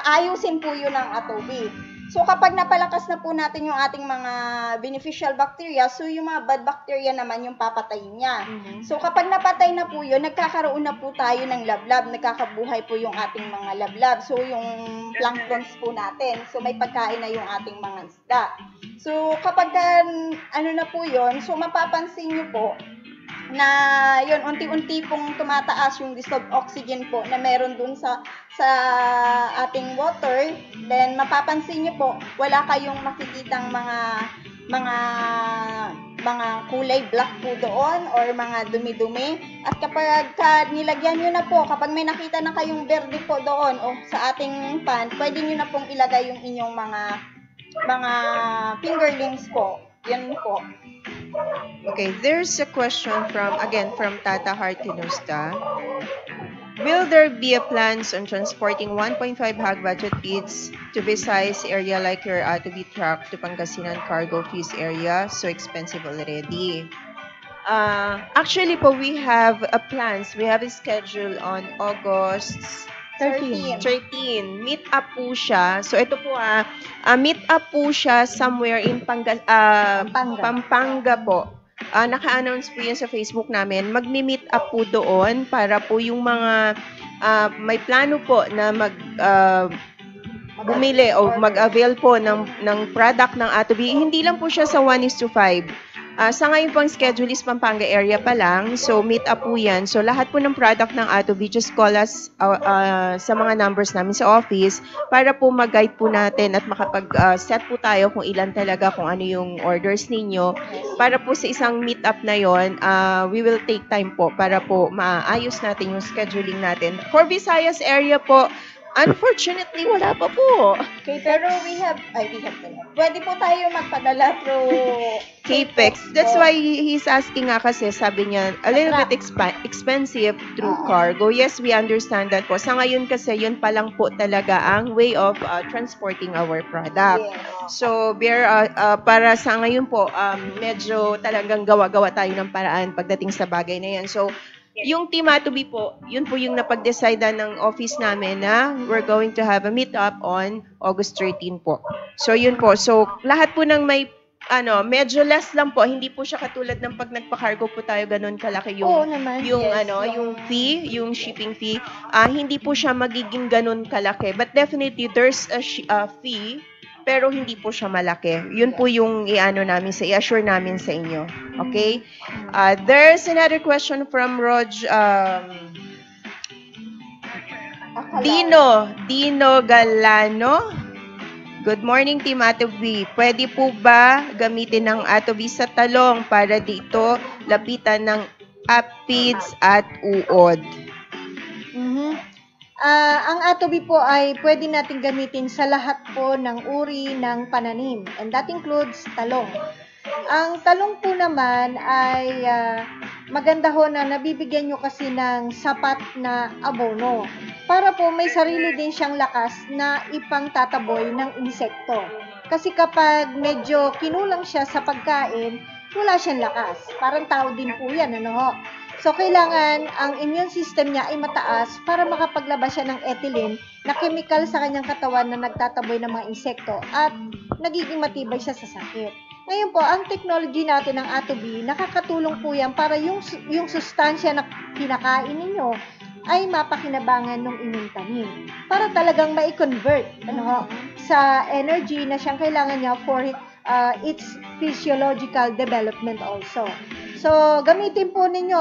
Aayusin po yun ng Atobi. So, kapag napalakas na po natin yung ating mga beneficial bacteria, so yung mga bad bacteria naman yung papatayin niya. So, kapag napatay na po yun, nagkakaroon na po tayo ng lablab, nagkakabuhay po yung ating mga lablab. So, yung planktons po natin. So, may pagkain na yung ating mga isda. So, kapag ano na po yun, so mapapansin nyo po, na yun, unti-unti pong tumataas yung dissolved oxygen po na meron dun sa ating water. Then mapapansin niyo po, wala kayong makikitang mga kulay black po doon or mga dumi-dumi. At kapag nilagyan niyo na po, kapag may nakita na kayong berde po doon o sa ating pan, pwede niyo na pong ilagay yung inyong mga fingerlings po. Yan po. Okay, there's a question from Tata Hartinusta. Will there be a plans on transporting 1.5 hog budget feeds to Visayas area like your Atobi truck to Pangasinan cargo fees area? So expensive already. Actually po, we have plans. We have a schedule on August 13. 13. Meet up po siya. So, ito po meet up po siya somewhere in Pampanga po. Naka-announce po yun sa Facebook namin. Magmi-meet up po doon para po yung mga may plano po na bumili o mag-avail po ng product ng Atobi. Hindi lang po siya sa 1:5. Sa ngayon pong schedule is Pampanga area pa lang. So, meet up po yan. So, lahat po ng product ng Atobi, just call us sa mga numbers namin sa office para po mag-guide po natin at makapag-set po tayo kung ilan talaga, kung ano yung orders ninyo. Para po sa isang meet up na yon, we will take time po para po maayos natin yung scheduling natin. For Visayas area po, unfortunately, wala pa po. Okay, pero we have pwede po tayo magpadala through Capex. That's why he's asking nga kasi, sabi niya, a little bit expensive through cargo. Yes, we understand that po. Sa ngayon kasi, yun pa lang po talaga ang way of transporting our product. So, para sa ngayon po, medyo talagang gawa-gawa tayo ng paraan pagdating sa bagay na yan. So, yung Team Atobi po, yun po yung napag-decide ng office namin na we're going to have a meet-up on August 13 po. So, yun po. So, lahat po ng may medyo less lang po. Hindi po siya katulad ng pag nagpa-cargo po tayo ganun kalaki yung yung fee, yung shipping fee. Hindi po siya magiging ganun kalaki. But definitely there's a fee, pero hindi po siya malaki. Yun po yung i-assure namin sa inyo. Okay? There's another question from Dino Galano. Good morning, Team Atobi. Pwede po ba gamitin ng Atobi sa talong para dito lapitan ng aphids at uod? Ang Atobi po ay pwede natin gamitin sa lahat po ng uri ng pananim. And that includes talong. Ang talong po naman ay maganda ho na nabibigyan nyo kasi ng sapat na abono. Para po may sarili din siyang lakas na ipangtataboy ng insekto. Kasi kapag medyo kinulang siya sa pagkain, wala siyang lakas. Parang tao din po yan, So, kailangan ang immune system niya ay mataas para makapaglabas siya ng ethylene na chemical sa kanyang katawan na nagtataboy ng mga insekto at nagiging matibay siya sa sakit. Ngayon po, ang technology natin ng Atobi, nakakatulong po yan para yung sustansya na kinakain ninyo ay mapakinabangan ng inyong tanim para talagang ma-convert sa energy na siyang kailangan niya for its physiological development also. So, gamitin po ninyo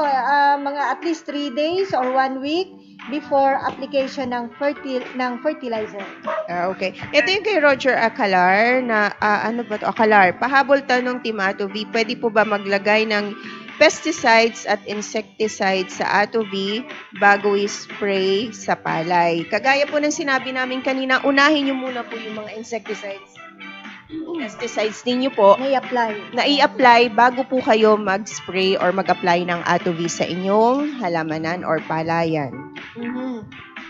mga at least 3 days or 1 week before application ng fertilizer. Okay. Ito yung kay Roger Acalar na, Acalar, pahabol tanong Team Atobi, pwede po ba maglagay ng pesticides at insecticides sa Atobi bago i-spray sa palay? Kagaya po ng sinabi namin kanina, unahin nyo muna po yung mga insecticides. Pesticides ninyo po na i-apply bago po kayo mag-spray or mag-apply ng Atobi sa inyong halamanan or palayan.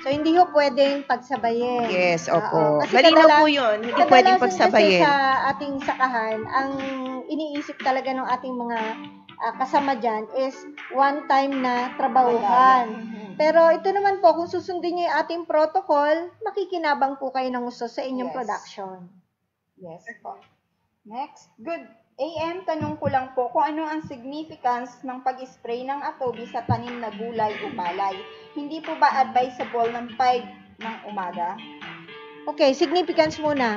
So, hindi ho pwedeng pagsabayin. Yes, opo. Kasi malinaw po yun. Hindi pwedeng pagsabayin. Kasi sa ating sakahan, ang iniisip talaga ng ating mga kasama dyan is one time na trabahuhan. Pero ito naman po, kung susundin nyo yung ating protocol, makikinabang po kayo ng gusto sa inyong production. Yes po. Next. Good AM, tanong ko lang po kung ano ang significance ng pag-spray ng Atobi sa tanim na gulay o palay. Hindi po ba advisable ng 5 ng umaga? Okay, significance muna.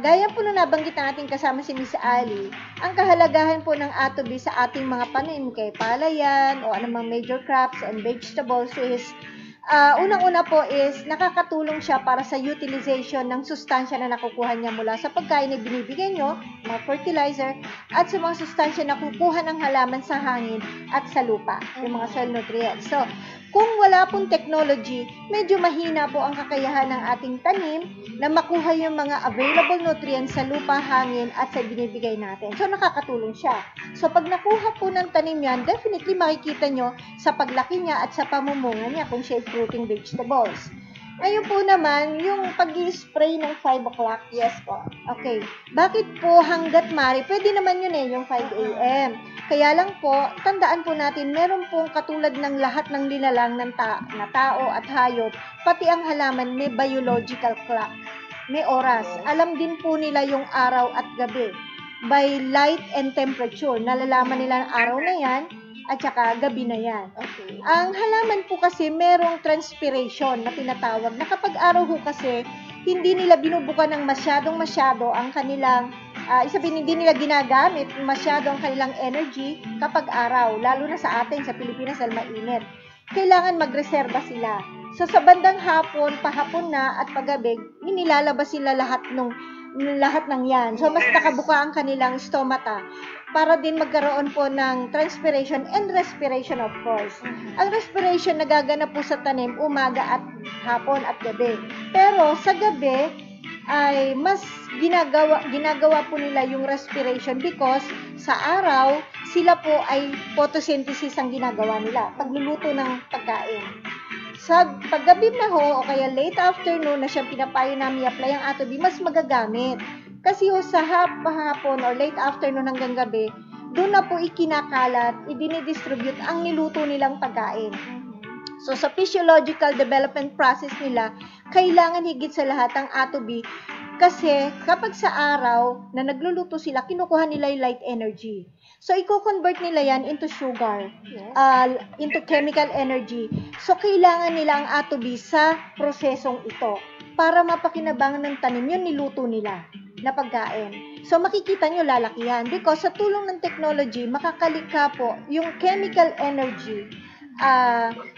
Gaya po na nabanggit ng ating kasama si Miss Ali, ang kahalagahan po ng Atobi sa ating mga panim kay palayan o anumang major crops and vegetables is unang-una po is nakakatulong siya para sa utilization ng sustansya na nakukuha niya mula sa pagkain na binibigay nyo, mga fertilizer, at sa mga sustansya na kukuha ng halaman sa hangin at sa lupa, yung mga soil nutrients. So, kung wala pong technology, medyo mahina po ang kakayahan ng ating tanim na makuha yung mga available nutrients sa lupa, hangin, at sa binibigay natin. So, nakakatulong siya. So, pag nakuha po ng tanim yan, definitely makikita nyo sa paglaki niya at sa pamumunga niya kung siya fruiting vegetables. Ngayon po naman, yung pag-i-spray ng 5 o'clock, yes po. Okay. Bakit po hanggat mari? Pwede naman yun yung 5 a.m. Kaya lang po, tandaan po natin, meron pong katulad ng lahat ng linalang ng na tao at hayop, pati ang halaman may biological clock. May oras. Alam din po nila yung araw at gabi. By light and temperature, nalalaman nila ang araw na yan, at saka gabi na yan. Okay. Ang halaman po kasi merong transpiration na tinatawag na kapag araw ho kasi hindi nila binubuka ng masyado ang kanilang hindi nila ginagamit masyado ang kanilang energy kapag araw, lalo na sa atin sa Pilipinas dahil mainit. Kailangan magreserba sila. So sa bandang hapon, pahapon na at paggabi, inilalabas sila lahat ng yan. So mas nakabuka ang kanilang stomata para din magkaroon po ng transpiration and respiration, of course. Ang respiration nagaganap po sa tanim umaga at hapon at gabi. Pero sa gabi, ay mas ginagawa po nila yung respiration because sa araw, sila po ay photosynthesis ang ginagawa nila, pagluluto ng pagkain. Sa paggabi na ho, o kaya late afternoon na siyang pinapayo namin i-apply ang Atobi, mas magagamit. Kasi ho, sa hapon or late afternoon hanggang gabi, doon na po ikinakalat, idinidistribute ang niluto nilang pagkain. So, sa physiological development process nila, kailangan higit sa lahat ang Atobi kasi kapag sa araw na nagluluto sila, kinukuha nila yung light energy. So, i-convert nila yan into sugar, into chemical energy. So, kailangan nila ang Atobi sa prosesong ito para mapakinabangan ng tanim yung niluto nila na pagkain. So, makikita nyo lalaki yan because sa tulong ng technology, makakalika po yung chemical energy.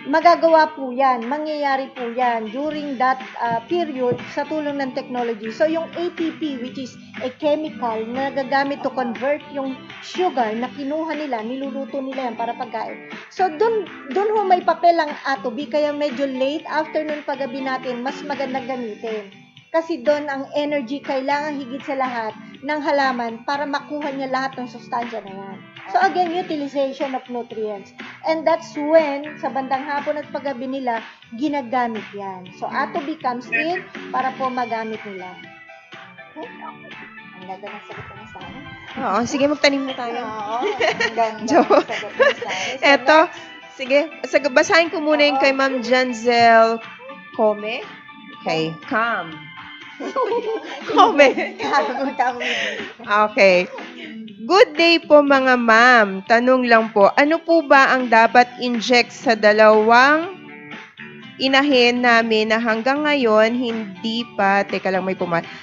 Magagawa po yan, mangyayari po yan during that period sa tulong ng technology. So, yung ATP, which is a chemical na nagagamit to convert yung sugar na kinuha nila, niluluto nila yan para pagkain. So, dun ho may papel ang Atobi, kaya medyo late afternoon paggabi natin, mas magandang gamitin. Kasi doon ang energy kailangan higit sa lahat ng halaman para makuha niya lahat ng sustansya na yan. So again, utilization of nutrients. And that's when, sa bandang hapon at paggabi nila, ginagamit yan. So Atobi comes in para po magamit nila. Okay? Ang ganda ng sagot na sa akin. Oo, sige, magtanim na tayo. Oo, ang ganda ng Joke. sagot na sa akin. Eto, sige, basahin ko muna yung kay Ma'am Janzel Come. Okay, Come. Come. Okay. Good day po mga ma'am. Tanong lang po, ano po ba ang dapat inject sa dalawang inahin namin na hanggang ngayon hindi pa,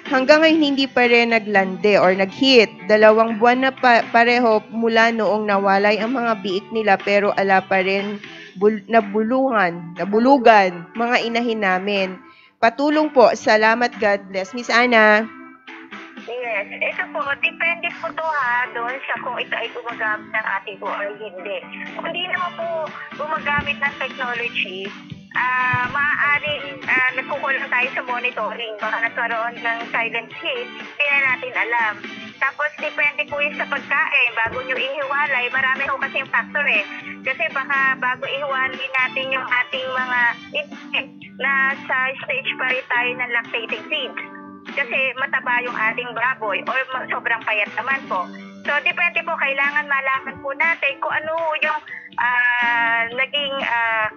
hanggang ngayon hindi pa rin naglande or nag-hit. 2 buwan na pareho mula noong nawalay ang mga biik nila pero ala pa rin nabulugan, mga inahin namin. Patulong po. Salamat. God bless. Miss Ana. Yes. Ito po, depende po to doon sa kung ito ay gumagamit ng ating po or hindi. Kung hindi naman po gumagamit ng technology, maaaring nagkukulang tayo sa monitoring. Baka nagkaroon ng silent hit, hindi na natin alam. Tapos, depende po yun sa pagkain. Bago nyo ihiwalay, marami po kasing factor eh. Kasi baka bago ihiwalay natin yung ating mga nasa stage pa rin tayo ng lactating feed. Kasi mataba yung ating baboy or sobrang payat naman po. So, depende po, kailangan malaman po natin kung ano yung naging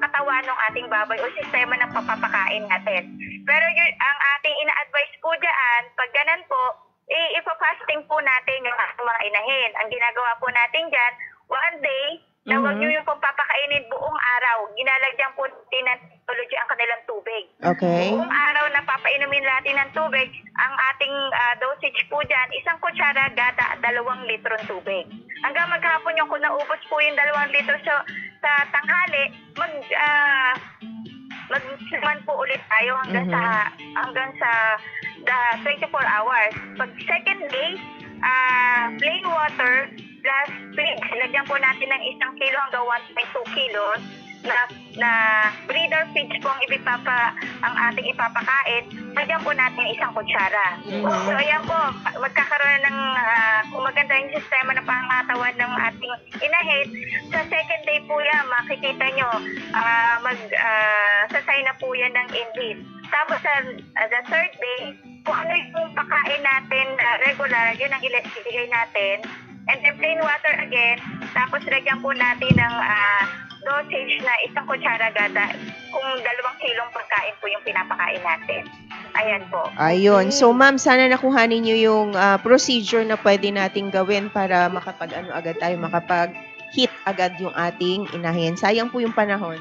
katawan ng ating baboy o sistema ng papapakain natin. Pero yun, ang ating ina-advise po dyan, pag ganun po, ipa-fasting po natin yung mga inahin. Ang ginagawa po natin dyan, one day, na huwag nyo yung papakainin buong araw. Ginalagyan po natin ng technology ang kanilang tubig. Okay. Buong araw na papainumin natin ng tubig, ang ating dosage po dyan, 1 kutsara gata 2 litron tubig. Hanggang maghapon yung kung naubos po yung 2 litro sa tanghali, magsiman po ulit tayo hanggang sa 24 hours. Pag second day, plain water plus pigs. Lagyan po natin ng 1 kilo hanggang 1.2 kilos na breeder feeds po ang ating ipapakain. Lagyan po natin 1 kutsara. So ayan po, magkakaroon ng kung maganda yung sistema ng pangatawan ng ating inahin. Sa second day po yan, makikita nyo, sasay na po yan ng inhit. Tapos sa the third day, kung ano yung pakain natin regular, yun ang iligay natin. And then plain water again. Tapos lagyan po natin ng dosage na 1 kutsara gata kung 2 kilong pagkain po yung pinapakain natin. Ayan po. Ayun. So, ma'am, sana nakuhanin niyo yung procedure na pwede nating gawin para agad tayo, makapag-hit agad yung ating inahin. Sayang po yung panahon.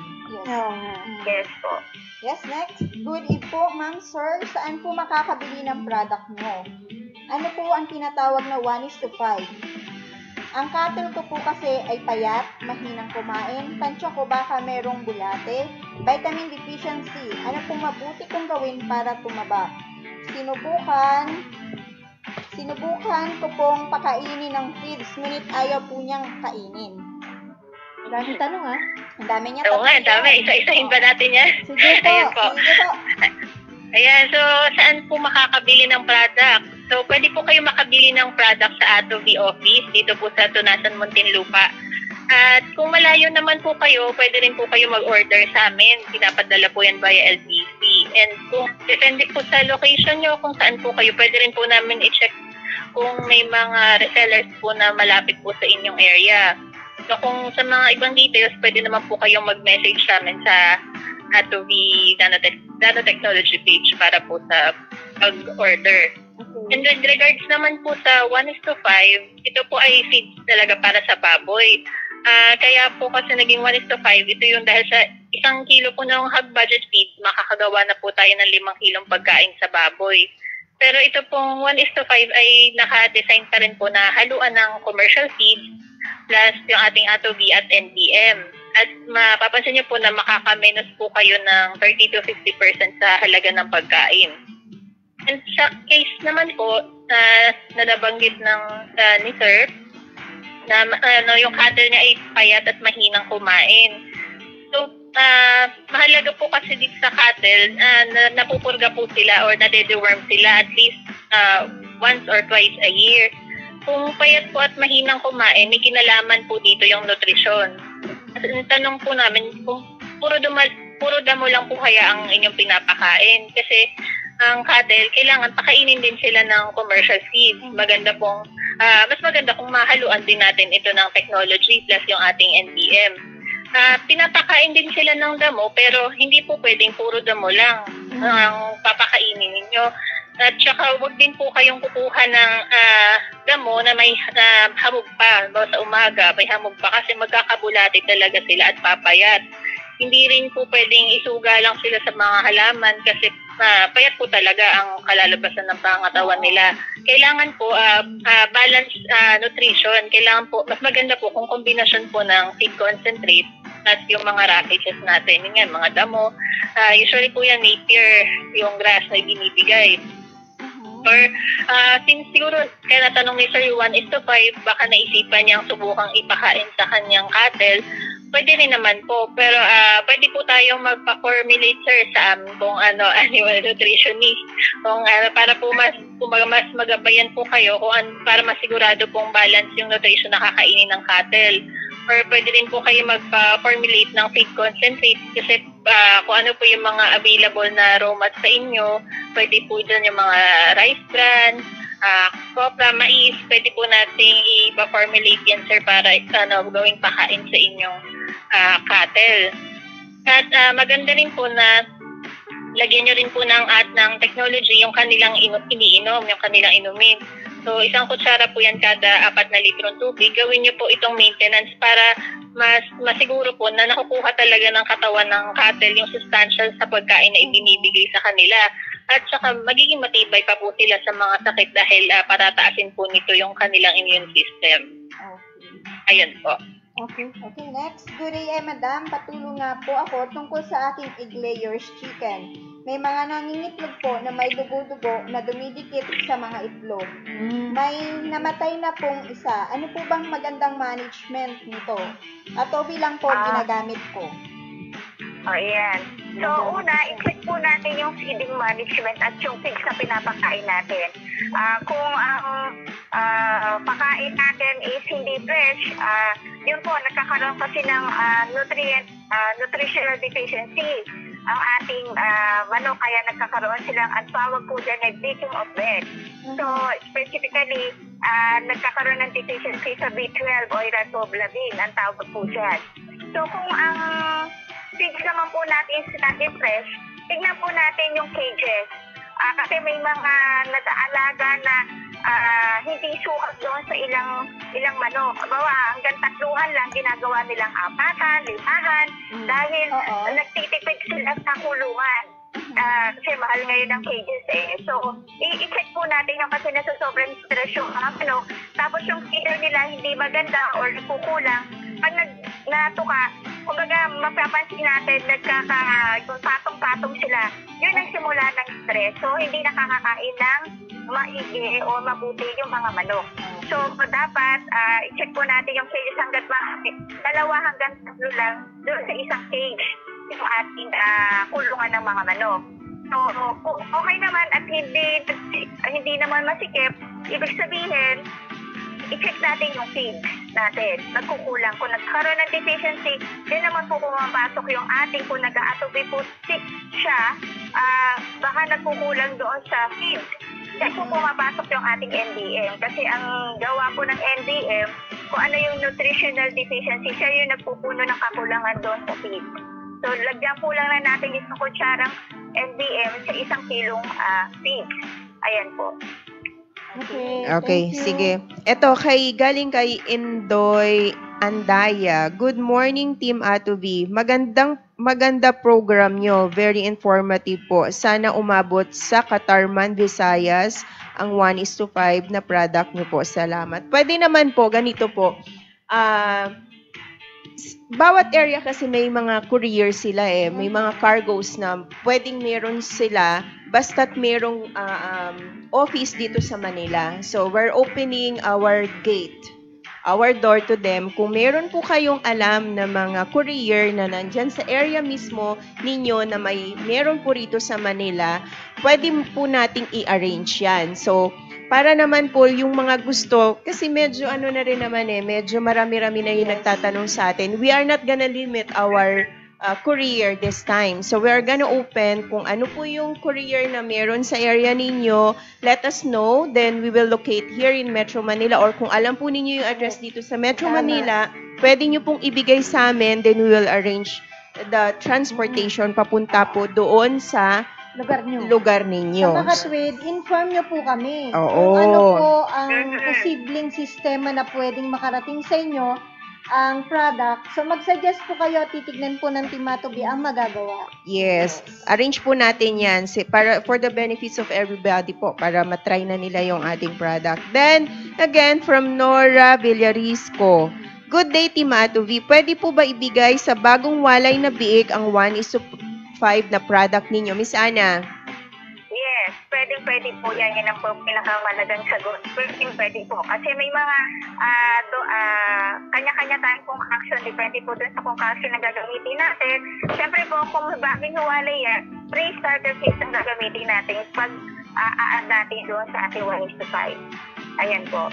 Yes po. Yes, next. Good eve po, ma'am, sir. Saan po makakabili ng product mo? Ano po ang tinatawag na 1:5? Ang cattle ko po kasi ay payat, mahinang kumain, tansya ko baka merong bulate, vitamin deficiency. Ano pong mabuti kong gawin para tumaba? Sinubukan ko pong pakainin ng feeds, ngunit ayaw po niyang kainin. Daming tanong Ang dami niya. Oo nga, dami. Isa-isahin ba natin yan? Sige po. Ayun po. Sige po. Ayan, so saan po makakabili ng product? So, pwede po kayo makabili ng product sa Atovi office dito po sa Tunasan, Muntinlupa. At kung malayo naman po kayo, pwede rin po kayo mag-order sa amin. Pinapadala po yan via LTC. And kung depende po sa location nyo, kung saan po kayo, pwede rin po namin i-check kung may mga resellers po na malapit po sa inyong area. So kung sa mga ibang details, pwede naman po kayong mag-message sa amin sa Atovi Nanotechnology page para po sa mag-order. Okay. And with regards naman po sa 1:5, ito po ay feeds talaga para sa baboy. Kaya po kasi naging 1:5, ito yung dahil sa 1 kilo po ng hog budget feed, makakagawa na po tayo ng 5 kilong pagkain sa baboy. Pero ito pong 1:5 ay naka-design pa rin po na haluan ng commercial feed plus yung ating Atovi at NBM. At mapapansin niyo po na makakamenos po kayo ng 30 to 50% sa halaga ng pagkain. And sa case naman po na nabanggit ni Sir, na yung cattle niya ay payat at mahinang kumain. So, mahalaga po kasi dito sa cattle na napupurga po sila or nade-deworm sila at least once or twice a year. Kung payat po at mahinang kumain, may kinalaman po dito yung nutrition. At tanong po namin kung puro damo lang po kaya ang inyong pinapakain. Kasi ang cattle, kailangan pakainin din sila ng commercial feed. Mas maganda kung mahaluan din natin ito ng technology plus yung ating NBM. Pinapakain din sila ng damo pero hindi po pwedeng puro damo lang ang papakainin ninyo. At saka huwag din po kayong kukuha ng damo na may hamog pa. Sa umaga may hamog pa kasi magkakabulati talaga sila at papayat. Hindi rin po pwedeng isuga lang sila sa mga halaman kasi payat po talaga ang kalalabasan ng pangatawan nila. Kailangan po balanced nutrition. Kailangan po, mas maganda po kung kombinasyon po ng feed concentrate at yung mga rackages natin. Yung mga damo. Usually po yan napier, yung grass na binibigay. Or since siguro kaya natanong ni Sir 1:5, baka naisipan niyang subukang ipakain sa kanyang cattle, pwede rin naman po. Pero pwede po tayong magpa-formulate, sir, sa amin kung animal nutritionist. Kung para po mas magabayan po kayo para masigurado pong balance yung nutrition na kakainin ng cattle. Or pwede rin po kayo magpa-formulate ng feed concentrate kasi kung ano po yung mga available na raw mats sa inyo, pwede po dyan yung mga rice bran, copra, mais, pwede po nating i-formulate yan, sir, para gawing pakain sa inyong cattle. At maganda rin po na lagyan nyo rin po ng technology yung kanilang iniinom, yung kanilang inumin. So, 1 kutsara po yan kada 4 na litrong tubig. Gawin nyo po itong maintenance para mas masiguro po na nakukuha talaga ng katawan ng cattle yung substantial sa pagkain na ibinibigay sa kanila. At saka magiging matibay pa po sila sa mga sakit dahil patataasin po nito yung kanilang immune system. Okay. Ayan po. Okay, next. Good day, madam. Patulong nga po ako tungkol sa aking egg layers chicken. May mga nangingitlog po na may dugo-dugo na dumidikit sa mga itlog. May namatay na pong isa. Ano po bang magandang management nito? Atovi lang po ginagamit ko. Ayan. So, una, i-check po natin yung feeding management at yung feeds na pinapakain natin. Kung ang pakain natin is hindi fresh, yun po, nagkakaroon kasi ng nutritional deficiency ang ating manok, kaya nagkakaroon silang, at tawag po dyan ay breaking of bed. So, specifically, nagkakaroon ng deficiency sa B12 o riboflavin, ang tawag po dyan. So, kung ang feeds naman po natin fresh, tignan po natin yung cages. Kasi may mga nag-aalaga na hindi sukat doon sa ilang manok. Bawa, hanggang 3 lang ginagawa nilang 4, 5, dahil nagtitipid sila sa kulungan. Kasi mahal ngayon ang cages eh. So, i-check po natin yung kasi nasa sobrang stress yung mga manok. Tapos yung feeder nila hindi maganda or kukulang. Pag natuka, kumbaga mapapansin natin patong-patong sila. Yun ang simula ng stress. So, hindi nakakakain ng maigi o mabuti yung mga manok. So, dapat i-check po natin yung cages hanggang 2 hanggang 3 lang doon sa isang cage yung ating kulungan ng mga manok. So, kung okay naman at hindi naman masikip, ibig sabihin, i-check natin yung feed natin. Nagkukulang. Kung nagkaroon ng deficiency, din naman po pumapasok yung ating, kung nag-atrophy po siya, baka nagkukulang doon sa feed. Then po pumapasok yung ating NDM. Kasi ang gawa po ng NDM, kung ano yung nutritional deficiency, siya yung nagpupuno ng kakulangan doon sa feed. So, lagyan po lang na natin isang kutsarang NDM sa 1 kilong feed. Ayan po. Okay, thank you. sige. Ito, galing kay Indoy Andaya. Good morning, Team Atovi. Maganda program nyo. Very informative po. Sana umabot sa Katarman, Visayas ang 1:5 na product nyo po. Salamat. Pwede naman po, ganito po. Bawat area kasi may mga courier sila eh. May mga cargoes na pwedeng meron sila basta't merong office dito sa Manila. So, we're opening our gate, our door to them. Kung meron po kayong alam na mga courier na nandyan sa area mismo ninyo na meron po rito sa Manila, pwede po nating i-arrange yan. So, para naman po yung mga gusto, kasi medyo na rin naman medyo marami-rami na yung nagtatanong sa atin. We are not gonna limit our courier this time. So, we're gonna open kung ano po yung courier na meron sa area ninyo. Let us know. Then, we will locate here in Metro Manila, or kung alam po ninyo yung address dito sa Metro Manila, pwede nyo pong ibigay sa amin. Then, we will arrange the transportation papunta po doon sa lugar ninyo. Sa mga Katwid, inform nyo po kami Oo. kung ano po ang posibleng sistema na pwedeng makarating sa inyo ang product. So, mag-suggest po kayo, titignan po ng Team Atovi ang magagawa. Yes. Arrange po natin yan for the benefits of everybody po, para matry na nila yung ating product. Then, again, from Nora Villarisco. Good day, Team Atovi. Pwede po ba ibigay sa bagong walay na biig ang 1:5 na product ninyo? Miss Ana? Yes, pwede po yan. Yan ang pinakamalagang sagot. Pwede po. Kasi may mga kanya-kanya tayong concoction. Depende po dun sa concoction na gagamitin natin. Siyempre po, kung bagong huwalay yan, pre-starter kits ang gagamitin natin pag a-add natin doon sa ating 1:5. Ayan po.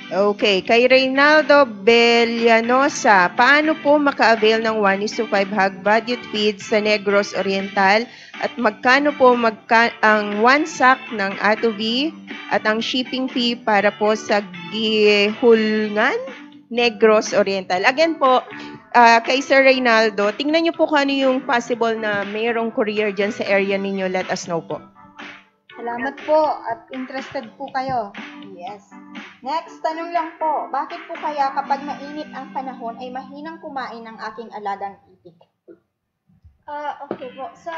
Okay. Kay Reynaldo Bellanosa, paano po maka-avail ng 1:5 hog budget feed sa Negros Oriental? At magkano po ang 1 sack ng Atovi at ang shipping fee para po sa Gihulngan, Negros Oriental? Again po, kay Sir Reynaldo, tingnan niyo po kung ano yung possible na mayroong courier dyan sa area ninyo. Let us know po. Salamat po at interested po kayo. Yes. Next, tanong lang po, bakit po kaya kapag mainit ang panahon ay mahinang kumain ng aking alagang itik? Okay po. So,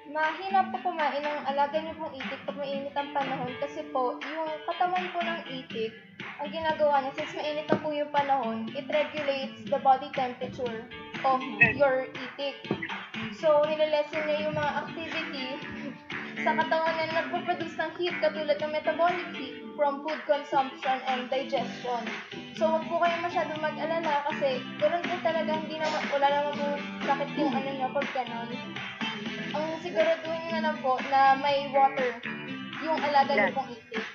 mahirap po kumain ng alaga niyo pong itik pag mainit ang panahon kasi po, yung katawan po ng itik, ang ginagawa niya, since mainit na po yung panahon, it regulates the body temperature of your itik. So, nilalessen niya yung mga activity sa katawan na nagpo-produce ng heat katulad ng metabolic heat from food consumption and digestion. So, huwag po kayo masyadong mag-alala kasi ganoon po talaga, wala naman po sakit yung niya pag gano'n. Ang siguraduhin nyo na lang po na may water yung alaga niyo pong itik.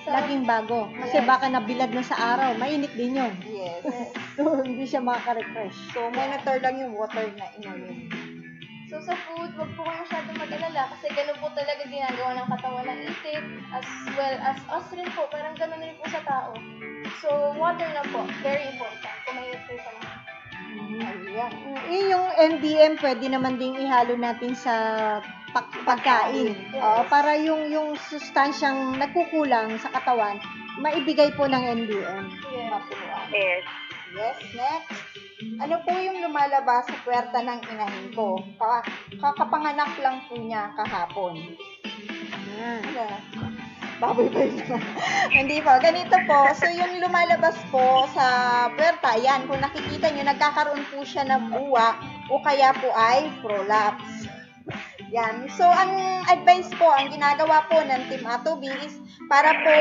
Laging bago. Kasi baka nabilad na sa araw, mainit din yun. Yes. So, hindi siya makaka-refresh. So, monitor lang yung water na inumin. So, sa food, wag po kayo masyadong mag-alala kasi ganun po talaga ginagawa ng katawan ng itik as well as us rin po. Parang ganun rin po sa tao. So, water na po. Very important. Kung may po pa naman. Ayan. Yung NDM, pwede naman ding ihalo natin sa pagkain. Para yung sustansyang nagkukulang sa katawan, maibigay po ng NDM. Yes. Yes, next. Ano po yung lumalabas sa puwerta ng inahin ko? Kakapanganak lang po niya kahapon. Baboy ba yun? Hindi po. Ganito po. So, yung lumalabas po sa puwerta, yan. Kung nakikita nyo, nagkakaroon po siya ng buwa o kaya po ay prolapse. Yan. So, ang advice po, ang ginagawa po ng Team Atovi is para po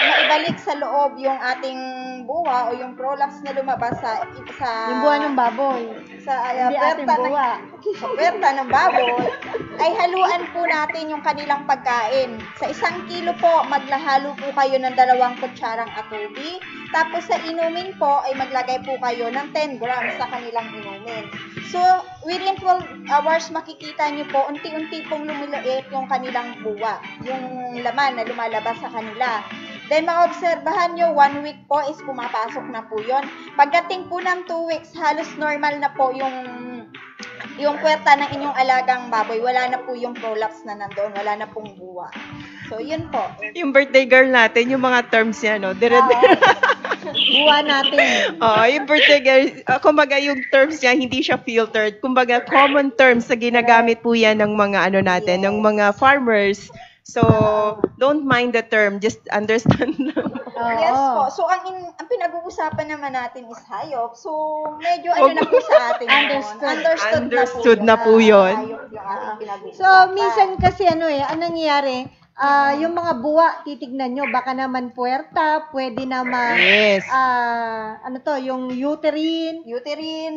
maibalik sa loob yung ating buwa o yung prolapse na lumabas sa Yung buwa ng baboy. sa Hindi ating buwa. sa puwerta ng baboy ay haluan po natin yung kanilang pagkain. Sa 1 kilo po, maglahalo po kayo ng 2 kutsarang atobi. Tapos sa inumin po, ay maglagay po kayo ng 10 grams sa kanilang inumin. So, within 12 hours, makikita nyo po, unti-unti pong lumiliit yung kanilang buwa. Yung laman na lumalabas sa kanila. Then, maobserbahan nyo, 1 week po is pumapasok na po yun. Pagdating po ng 2 weeks, halos normal na po yung puwerta ng inyong alagang baboy. Wala na po yung prolapse na nandoon. Wala na pong buwa. So, yun po. Yung birthday girl natin, yung mga terms niya, no? Buwa natin. Yung birthday girl, kumbaga yung terms niya, hindi siya filtered. Kumbaga, common terms na ginagamit po yan ng mga natin, ng mga farmers. So, don't mind the term, just understand lang. Yes po. So, ang pinag-uusapan naman natin is hayop. So, medyo na po sa atin yun. Understood na po yun. Hayop yung ating pinag-uusapan. So, minsan kasi ang nangyayari, yung mga buwa, titignan nyo, baka naman puwerta, pwede naman, Yes. yung uterine,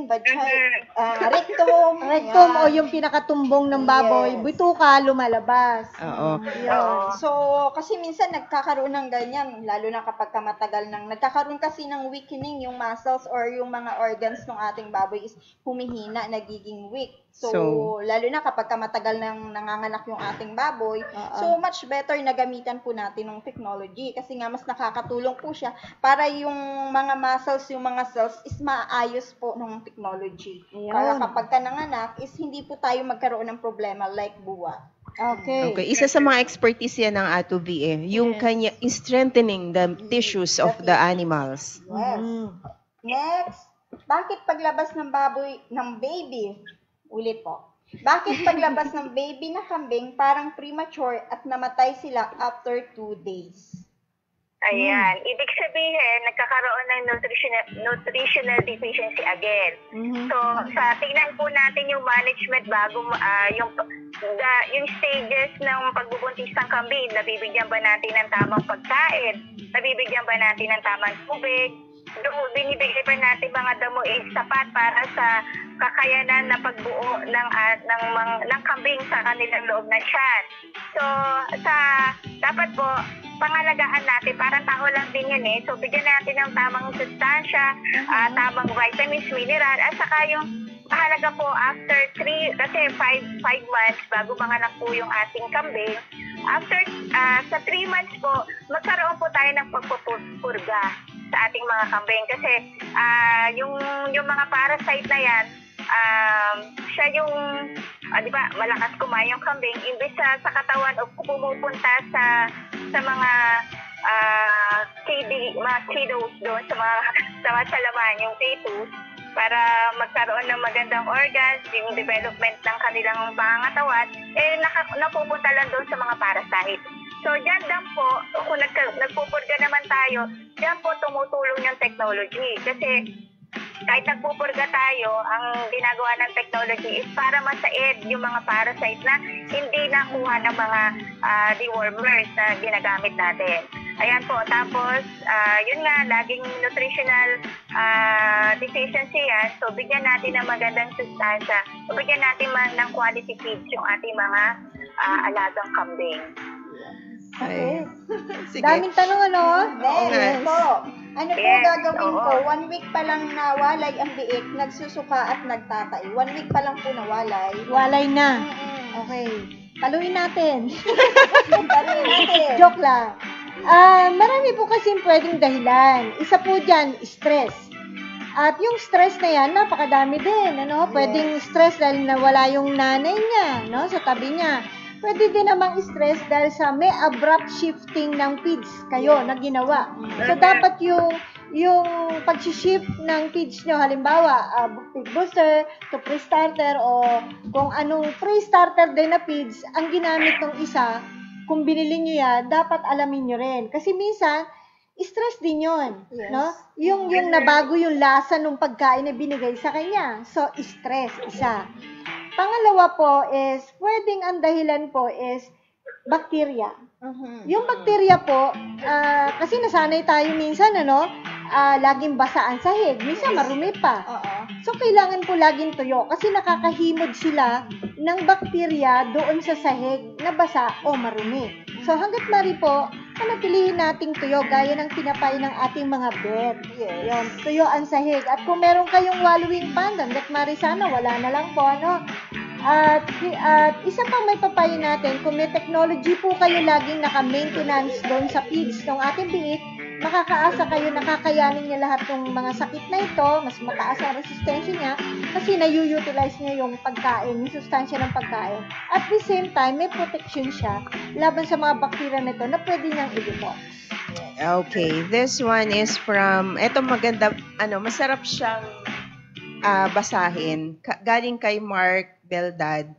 rectum, rectum, o yung pinakatumbong ng baboy, Yes. bituka, lumalabas. Oo. Yun. So, kasi minsan nagkakaroon ng ganyan, lalo na kapag matagal nagkakaroon kasi ng weakening yung muscles or yung mga organs ng ating baboy is humihina, nagiging weak. So, lalo na kapag matagal nang nanganganak yung ating baboy, so much better na gamitan po natin ng technology kasi nga mas nakakatulong po siya para yung mga muscles, yung mga cells is maayos po ng technology. Ayun. Para kapag nanganak is hindi po tayo magkaroon ng problema like buwa. Okay. Isa sa mga expertise yan ng Atobi yung kanya strengthening the tissues of the animals. Yes. Next, bakit paglabas ng baby, ulit po. Bakit paglabas ng baby na kambing parang premature at namatay sila after 2 days? Ayan. Ibig sabihin, nagkakaroon ng nutritional deficiency again. So, tingnan po natin yung management bago yung stages ng pagbubuntis ng kambing. Nabibigyan ba natin ng tamang pagkain? Nabibigyan ba natin ng tamang tubig? Binibigay pa natin mga damo sapat para sa kakayanan na pagbuo ng kambing sa kanilang loob ng tiyan. So, dapat po, pangalagaan natin, parang tao lang din yan So, bigyan natin ng tamang sustansya, tamang vitamins, mineral, at saka yung mahalaga po after 3, kasi 5 months bago manganak po yung ating kambing. After, sa 3 months po, magkaroon po tayo ng pagpupurga sa ating mga kambing. Kasi, yung mga parasite na yan, siya yung, di ba, malakas kumain yung kambing, imbis sa katawan o pumupunta sa mga kiddos doon, sa laman, yung fetus, para magkaroon ng magandang organs, yung development ng kanilang pangangatawan, napupunta lang doon sa mga parasite. So, dyan lang po, kung nagpupurga naman tayo, dyan po tumutulong yung technology. Kasi, kahit nagpupurga tayo, ang ginagawa ng technology is para masaid yung mga parasite na hindi nakuha ng mga dewormers na ginagamit natin. Ayan po. Tapos, yun nga, laging nutritional deficiency yan. So, bigyan natin ng magandang sustansya. So, bigyan natin ng quality feeds yung ating mga alagang kambing. Okay. Sige. Daming tanong, Then, po, ano po Yes, gagawin oo. ko? 1 week pa lang nawalay ang biik, nagsusuka at nagtatay. 1 week pa lang po nawalay. Walay na. Mm-mm. Okay. Paluin natin. Paluin natin. Joke lang. Marami po kasi pwedeng dahilan. Isa po dyan, stress. At yung stress na yan, napakadami din. Pwedeng stress dahil nawala yung nanay niya, sa tabi niya. Pwede din namang stress dahil sa may abrupt shifting ng feeds kayo na ginawa. So, dapat yung pag-shift ng feeds nyo, halimbawa, feed booster to pre-starter o kung anong pre-starter din na feeds, ang ginamit ng isa, kung binili nyo yan, dapat alamin nyo rin. Kasi minsan, stress din yun. Yes. Yung nabago yung lasa ng pagkain na binigay sa kanya. So, stress, isa. Pangalawa po is, pwedeng ang dahilan po is bacteria. Yung bacteria po, kasi nasanay tayo minsan, laging basa ang sahig. Minsan marumi pa. Oo. So, kailangan po laging tuyo kasi nakakahimod sila ng bakterya doon sa sahig na basa o marumi. So hanggat mari po, panatilihin nating tuyo gaya ng pinapay ng ating mga bet. Yun, tuyo ang sahig. At kung meron kayong wallowing pond, hanggat mari sana, wala na lang po, ano. At isa pang may papayo natin, kung may technology po kayo laging naka-maintenance doon sa feeds ng ating biik, makakaasa kayo na kakayanin niya lahat ng mga sakit na ito, mas mataas ang resistensya niya kasi na-utilize niya yung pagkain, yung sustansya ng pagkain. At the same time, may protection siya laban sa mga bakterya nito na pwede niyang i-detox. Okay, this one is from, eto maganda, masarap siyang basahin. Galing kay Mark Beldad.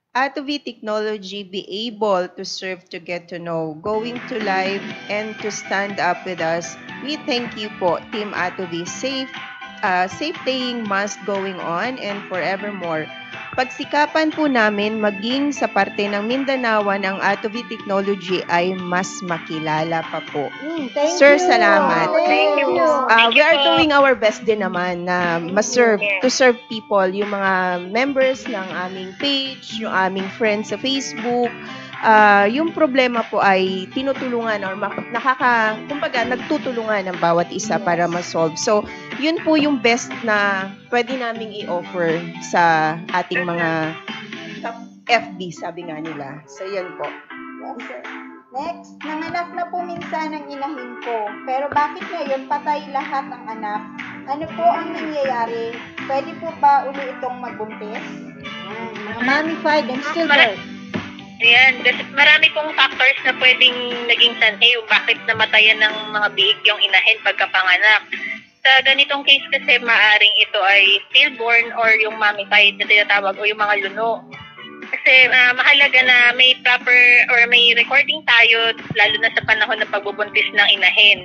Atovi technology be able to serve to get to know, going to live and to stand up with us. We thank you po, Team Atovi. Safe staying must going on and forevermore. Pagsikapan po namin maging sa parte ng Mindanawan ang Atovi technology ay mas makilala pa po. Thank Sir, you. salamat. Thank you. We are doing our best din naman na to serve people, yung mga members ng aming page, yung aming friends sa Facebook. Yung problema po ay tinutulungan or kumbaga nagtutulungan ng bawat isa para ma-solve. So, yun po yung best na pwede naming i-offer sa ating mga FB, sabi nga nila. So, yun po. Yes, sir. Next, nanganak na po minsan ang inahin ko. Pero bakit ngayon patay lahat ng anak? Ano po ang nangyayari? Pwede po ba uli itong magbuntis? Mga mummified and stillbirth. Ayan, kasi marami pong factors na pwedeng naging sanhi yung bakit namatayan ng mga biik yung inahin pagkapanganak. Sa ganitong case kasi maaring ito ay stillborn or yung mummified na tinatawag o yung mga luno. Kasi mahalaga na may proper or may recording tayo lalo na sa panahon ng pagbubuntis ng inahin.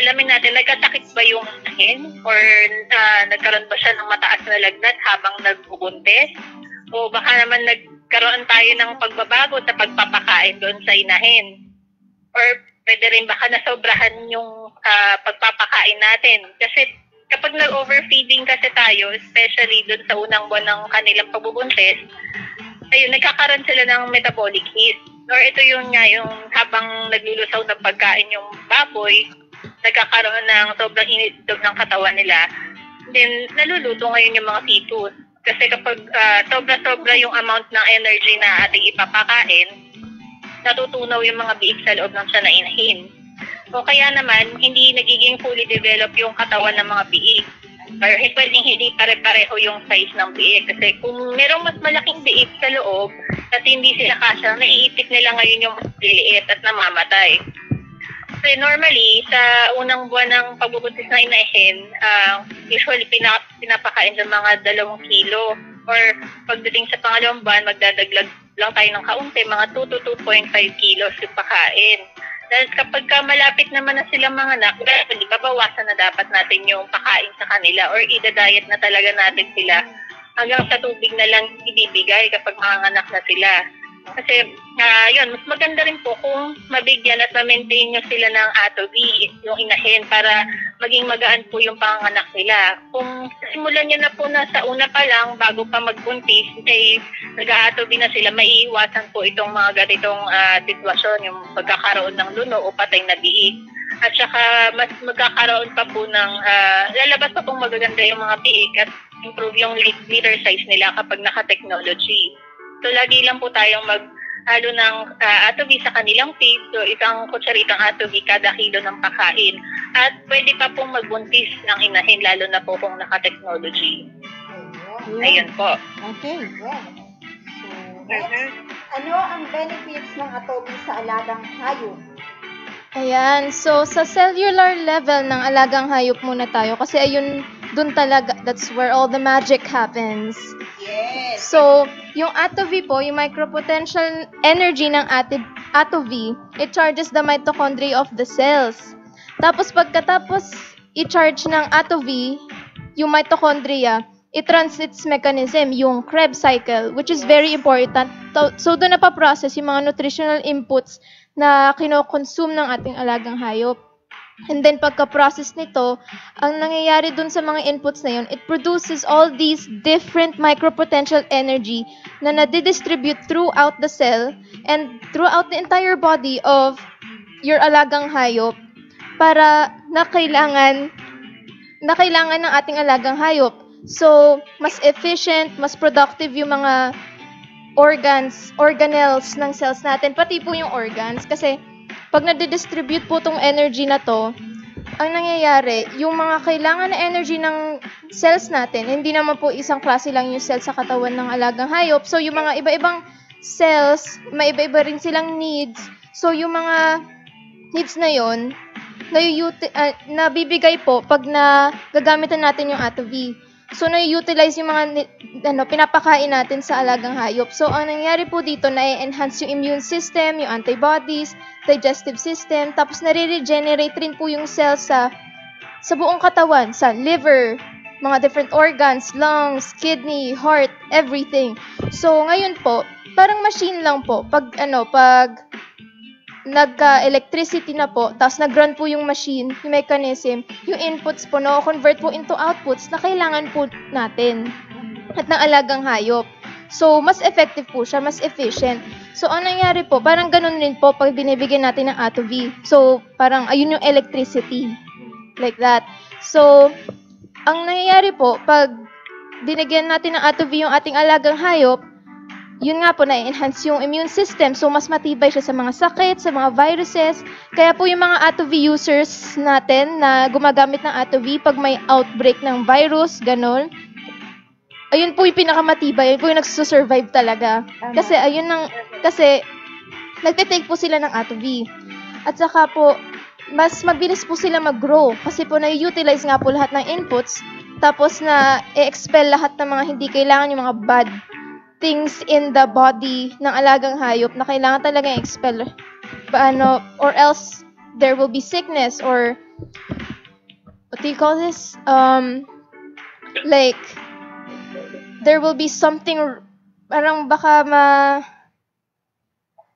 Alamin natin, nagkasakit ba yung inahin or nagkaroon ba siya ng mataas na lagnat habang nagbubuntis? O baka naman nagkaroon tayo ng pagbabago sa pagpapakain doon sa inahin. Or pwede rin baka nasobrahan yung pagpapakain natin. Kasi kapag nag-overfeeding kasi tayo, especially doon sa unang buwan ng kanilang pagbubuntis, ayun, nagkakaroon sila ng metabolic heat. Or ito yung habang naglulusaw ng pagkain yung baboy, nagkakaroon ng sobrang init ng katawan nila. Then, naluluto ngayon yung mga fetus. Kasi kapag sobra-sobra yung amount ng energy na ating ipapakain, natutunaw yung mga biik sa loob ng tiyan na inahin. O kaya naman, hindi nagiging fully develop yung katawan ng mga biik. Or pwedeng hindi pare-pareho yung size ng biik. Kasi kung merong mas malaking biik sa loob, at hindi sila kasya, naiipit nila ngayon yung mas liliit at namamatay. Kasi normally, sa unang buwan ng pagbubuntis ng inahin, usually pinapakain sa mga 2 kilo. Or pagdating sa pangalawang buwan, magdadaglag lang tayo ng kaunti, mga 2 to 2.5 kilos yung pakain. Dahil kapag malapit naman na silang mga anak, babawasan na dapat natin yung pakain sa kanila or idadiet na talaga natin sila hanggang sa tubig na lang ibibigay kapag manganak na sila. Kasi, yun, mas maganda rin po kung mabigyan at ma-maintain nyo sila ng atobi, yung inahin, para maging magaan po yung panganak nila. Kung simulan nyo na po na sa una pa lang, bago pa magbuntis, ay nag-aatobi na sila, maiiwasan po itong mga ganitong sitwasyon, yung pagkakaroon ng luno o patay na biik. At saka, mas magkakaroon pa po ng, lalabas pa pong magaganda yung mga biik at improve yung litter size nila kapag naka-technology. So, lagi lang po tayong maghalo ng atobi sa kanilang feed. So, isang kutsaritang atobi kada kilo ng pakain. At pwede pa pong magbuntis ng inahin, lalo na po kung naka-technology. Ayun po. Okay. Yeah. So, next, ano ang benefits ng atobi sa alagang hayop? Ayan, so sa cellular level ng alagang hayop muna tayo kasi ayun, dun talaga, that's where all the magic happens. Yes. So, yung ATOV po, yung micropotential energy ng ATOV, it charges the mitochondria of the cells. Tapos pagkatapos i-charge ng ATOV, yung mitochondria, it runs its mechanism, yung Krebs cycle, which is very important. So, doon na pa-process yung mga nutritional inputs na kino-consume ng ating alagang hayop. And then pagka-process nito, ang nangyayari dun sa mga inputs na yun, it produces all these different micropotential energy na nadidistribute throughout the cell and throughout the entire body of your alagang hayop para na kailangan ng ating alagang hayop. So, mas efficient, mas productive yung mga organelles ng cells natin, pati po yung organs. Kasi, pag nadidistribute po tong energy na to, ang nangyayari, yung mga kailangan na energy ng cells natin, hindi naman po isang klase lang yung cells sa katawan ng alagang hayop. So, yung mga iba-ibang cells, may iba-iba rin silang needs. So, yung mga needs na yon nabibigay po pag gagamitan natin yung ATOV. So, na-utilize yung mga pinapakain natin sa alagang hayop. So, ang nangyayari po dito, na-enhance yung immune system, yung antibodies, digestive system, tapos nare-regenerate rin po yung cells sa buong katawan, sa liver, mga different organs, lungs, kidney, heart, everything. So, ngayon po, parang machine lang po. Pag nagka-electricity na po, tapos nag-run po yung machine, yung mechanism, yung inputs po, convert po into outputs na kailangan po natin at ng alagang hayop. So, mas effective po siya, mas efficient. So, ang nangyari po, parang ganun rin po pag binibigyan natin ng ATOV. So, parang ayun yung electricity. Like that. So, ang nangyayari po, pag binigyan natin ng ATOV yung ating alagang hayop, yun nga po, na-enhance yung immune system. So, mas matibay siya sa mga sakit, sa mga viruses. Kaya po yung mga ATOV users natin na gumagamit ng ATOV pag may outbreak ng virus, ganun, ayun po yung pinakamatibay. Ayun po yung nagsusurvive talaga. Kasi nagtitake po sila ng ATOV. At saka po, mas mabilis po sila mag-grow. Kasi po, na-utilize nga po lahat ng inputs. Tapos na-expel lahat ng mga hindi kailangan, yung mga bad things in the body ng alagang hayop na kailangan talaga i-expel. Or else there will be sickness or what do you call this? Like there will be something parang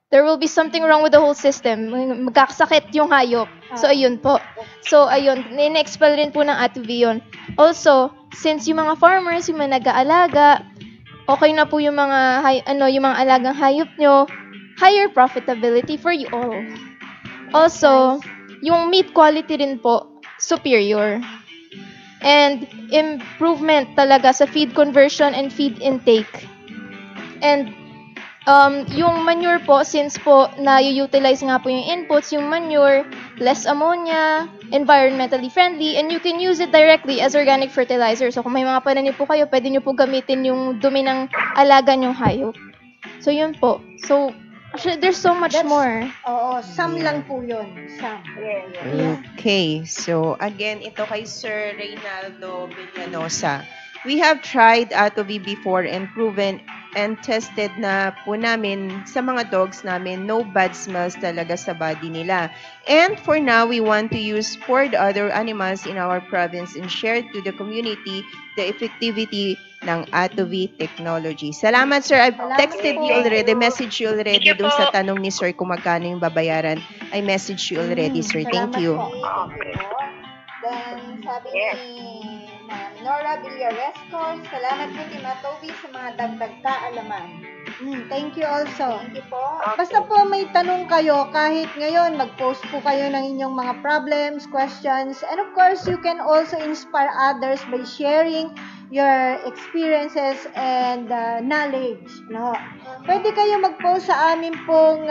there will be something wrong with the whole system. Magkakasakit yung hayop. So, ayun po. So, ayun. Nine-expel rin po ng ATOV yun. Also, since yung mga farmers, yung mga nag-aalaga, okay na po yung mga yung mga alagang hayop nyo, higher profitability for you all. Also, yung meat quality rin po, superior. And improvement talaga sa feed conversion and feed intake. And yung manure po, since po na-utilize nga po yung inputs, yung manure, less ammonia, environmentally friendly, and you can use it directly as organic fertilizer. So, kung may mga pananim po kayo, pwede nyo po gamitin yung dumi ng alaga nyong hayop. So, yun po. So, actually, there's so much more. Oo, some lang po yun. Some. Okay. So, again, ito kay Sir Reynaldo Villanosa. We have tried ATOV before and proven and tested na po namin sa mga dogs namin, no bad smells talaga sa body nila. And for now, we want to use for the other animals in our province and share to the community the effectivity ng ATOV technology. Salamat, sir. I've texted you already, message you already dun sa tanong ni sir kung magkano yung babayaran. I message you already, sir. Thank you. Then, sabi ni Nora Villaresco, salamat po Team ATOV sa mga dagdag kaalaman. Thank you also. Thank you po. Basta po may tanong kayo, kahit ngayon, mag-post po kayo ng inyong mga problems, questions, and of course, you can also inspire others by sharing your experiences and knowledge. No? Pwede kayo mag-post sa amin pong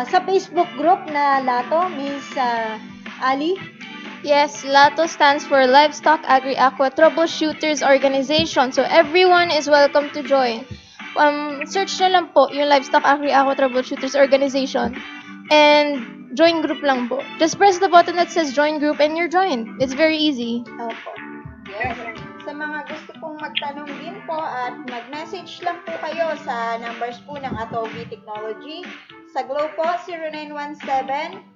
sa Facebook group na Lato, Miss Ali. Yes, LATO stands for Livestock Agri-Aqua Troubleshooters Organization. So, everyone is welcome to join. Search nyo lang po yung Livestock Agri-Aqua Troubleshooters Organization. And join group lang po. Just press the button that says join group and you're joined. It's very easy. Opo. Yes. Sa mga gusto pong magtanong din po at mag-message lang po kayo sa numbers po ng ATOV Technology. Sa Globe po,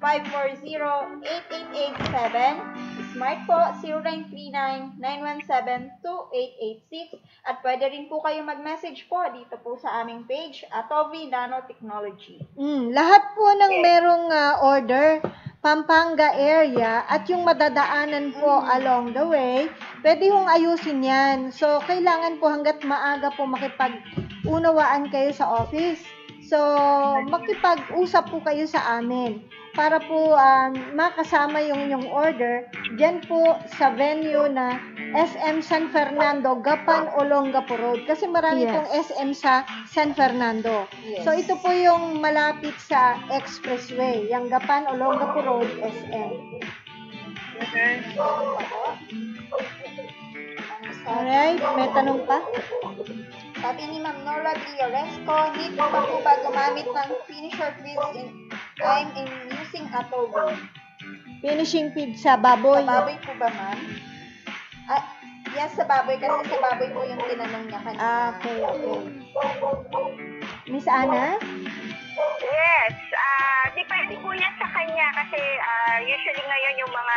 0917-540-8887. Smart po, 0939-917-2886. At pwede rin po kayo mag-message po dito po sa aming page, ATOV Nanotechnology. Lahat po ng merong order, Pampanga area at yung madadaanan po along the way, pwede hong ayusin yan. So, kailangan po hanggat maaga po makipag-unawaan kayo sa office. So, makipag-usap po kayo sa amin para po makasama yung inyong order dyan po sa venue na SM San Fernando, Gapan, Olongapo Road. Kasi marami Yes. pong SM sa San Fernando. Yes. So, ito po yung malapit sa expressway, yung Gapan, Olongapo Road, SM. Alright, may tanong pa? Sabi ni Ma'am Nora Villoresco, need pa po ba gumamit ng finisher feeds I'm using Atobi? Finishing feed sa baboy. Sa baboy po ba, ma'am? Yes, sa baboy. Kasi sa baboy po yung tinanong niya kanina. Okay. Miss Ana? Yes, depende po yan sa kanya kasi usually ngayon yung mga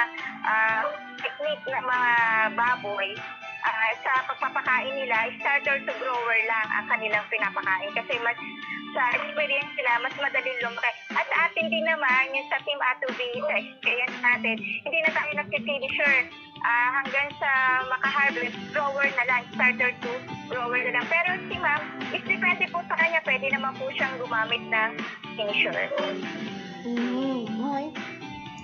technique ng mga baboy, sa pagpapakain nila, starter to grower lang ang kanilang pinapakain kasi mas sa experience nila, mas madaling lumaki. At sa atin din naman, yung sa Team Atobi, sa experience natin, hindi na tayo nag-finisher. Hanggang sa maka-harvest, grower na lang, starter to grower na lang. Pero si ma'am, is depende po sa kanya, pwede naman po siyang gumamit ng finisher. Okay.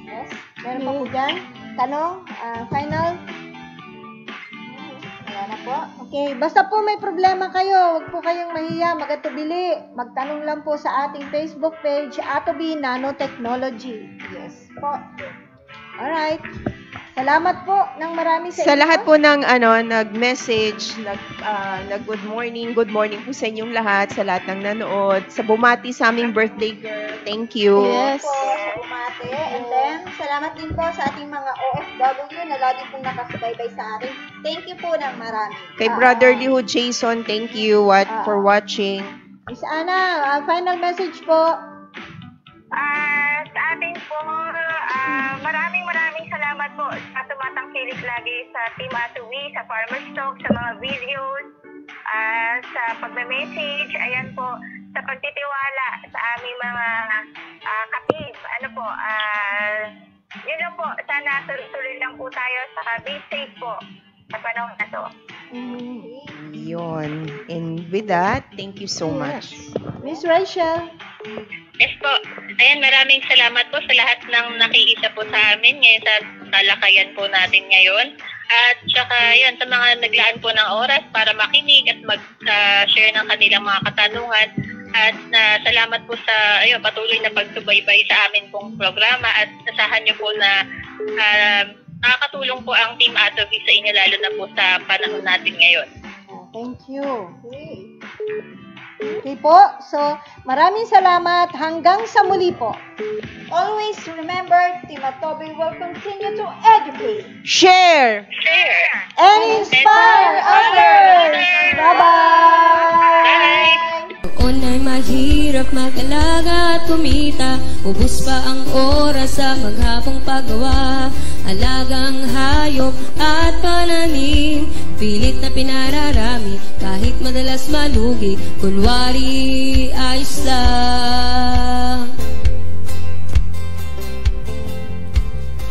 Yes. Meron pa po dyan? Tanong? Final? Wala na po. Okay, basta po may problema kayo, huwag po kayong mahiya, magatubili. Magtanong lang po sa ating Facebook page, Atobi Nanotechnology. Yes po. Alright. Salamat po ng marami sa Sa inyo. lahat po ng nag-message, good morning po sa inyong lahat, sa lahat ng nanood, sa bumati sa aming birthday girl, thank you. Yes. Po sa bumate. And then, salamat din po sa ating mga OFW na lagi pong nakasubaybay sa atin. Thank you po ng marami. Kay Brother Liho Jason, thank you for watching. Miss Ana, final message po. Sa atin po, maraming salamat po sa tumatangkilik lagi sa Team Atobi, sa Farmer's Talk, sa mga videos, sa pagme-message, ayan po, sa pagtitiwala sa aming mga kapib. Yun lang po, sana tuloy lang po tayo, saka be safe po sa panahon na to. Yun. And with that, thank you so much. Miss Rachel. Yes po. Ayan, maraming salamat po sa lahat ng nakiisa po sa amin ngayon sa talakayan po natin ngayon. At saka yan, sa mga naglaan po ng oras para makinig at mag-share ng kanilang mga katanungan. At salamat po sa patuloy na pagsubaybay sa amin pong programa at asahan niyo po na nakakatulong po ang Team Atobi sa inyo lalo na po sa panahon natin ngayon. Thank you. Okay po. So, maraming salamat. Hanggang sa muli po. Always remember, Team Atobi will continue to educate Share! And inspire others! Bye-bye! Noon ay mahirap mag-alaga at kumita, ubos pa ang oras sa maghapong paggawa. Alagang hayop at pananim, pilit na pinararami, kahit madalas malugi, kunwari ayos lang.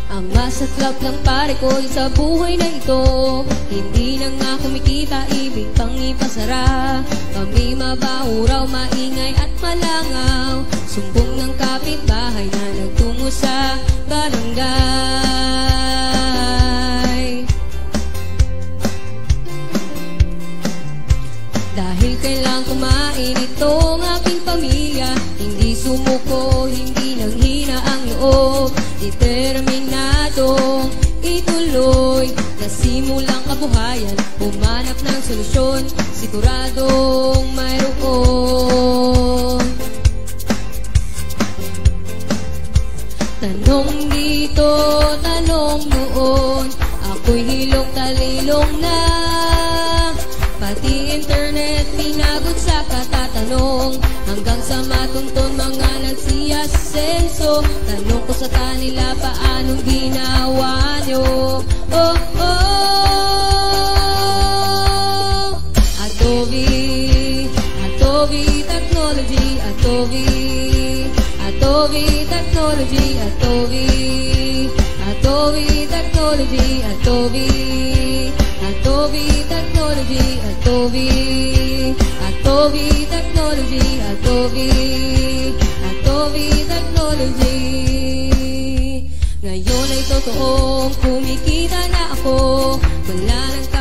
Ang masaklap ng pare ko sa buhay na ito, hindi na nga kumikita, ibig pang ipasara. Kami mabaho raw, maingay at malangaw, sumbong ng kapitbahay na nagtungo sa barangay. Dahil kailang kumain itong aking pamilya, hindi sumuko, hindi nanghina ang loob, determinadong ituloy, nasimulang kabuhayan, humanap ng solusyon, siguradong mayroon. Tanong dito, tanong noon, ako'y hilong talilong na, pati internet pinagot sa katatanong, hanggang sa matuntun mga nagsiyasenso. Tanong ko sa kanila, paanong ginawa nyo? Oh, oh, Atobi, Atobi Technology, Atobi, Atovi Technology, Atovi Technology, Atovi Technology, Atovi Technology, Atovi Technology. Ngayon ay totoong kumikita na ako, wala nang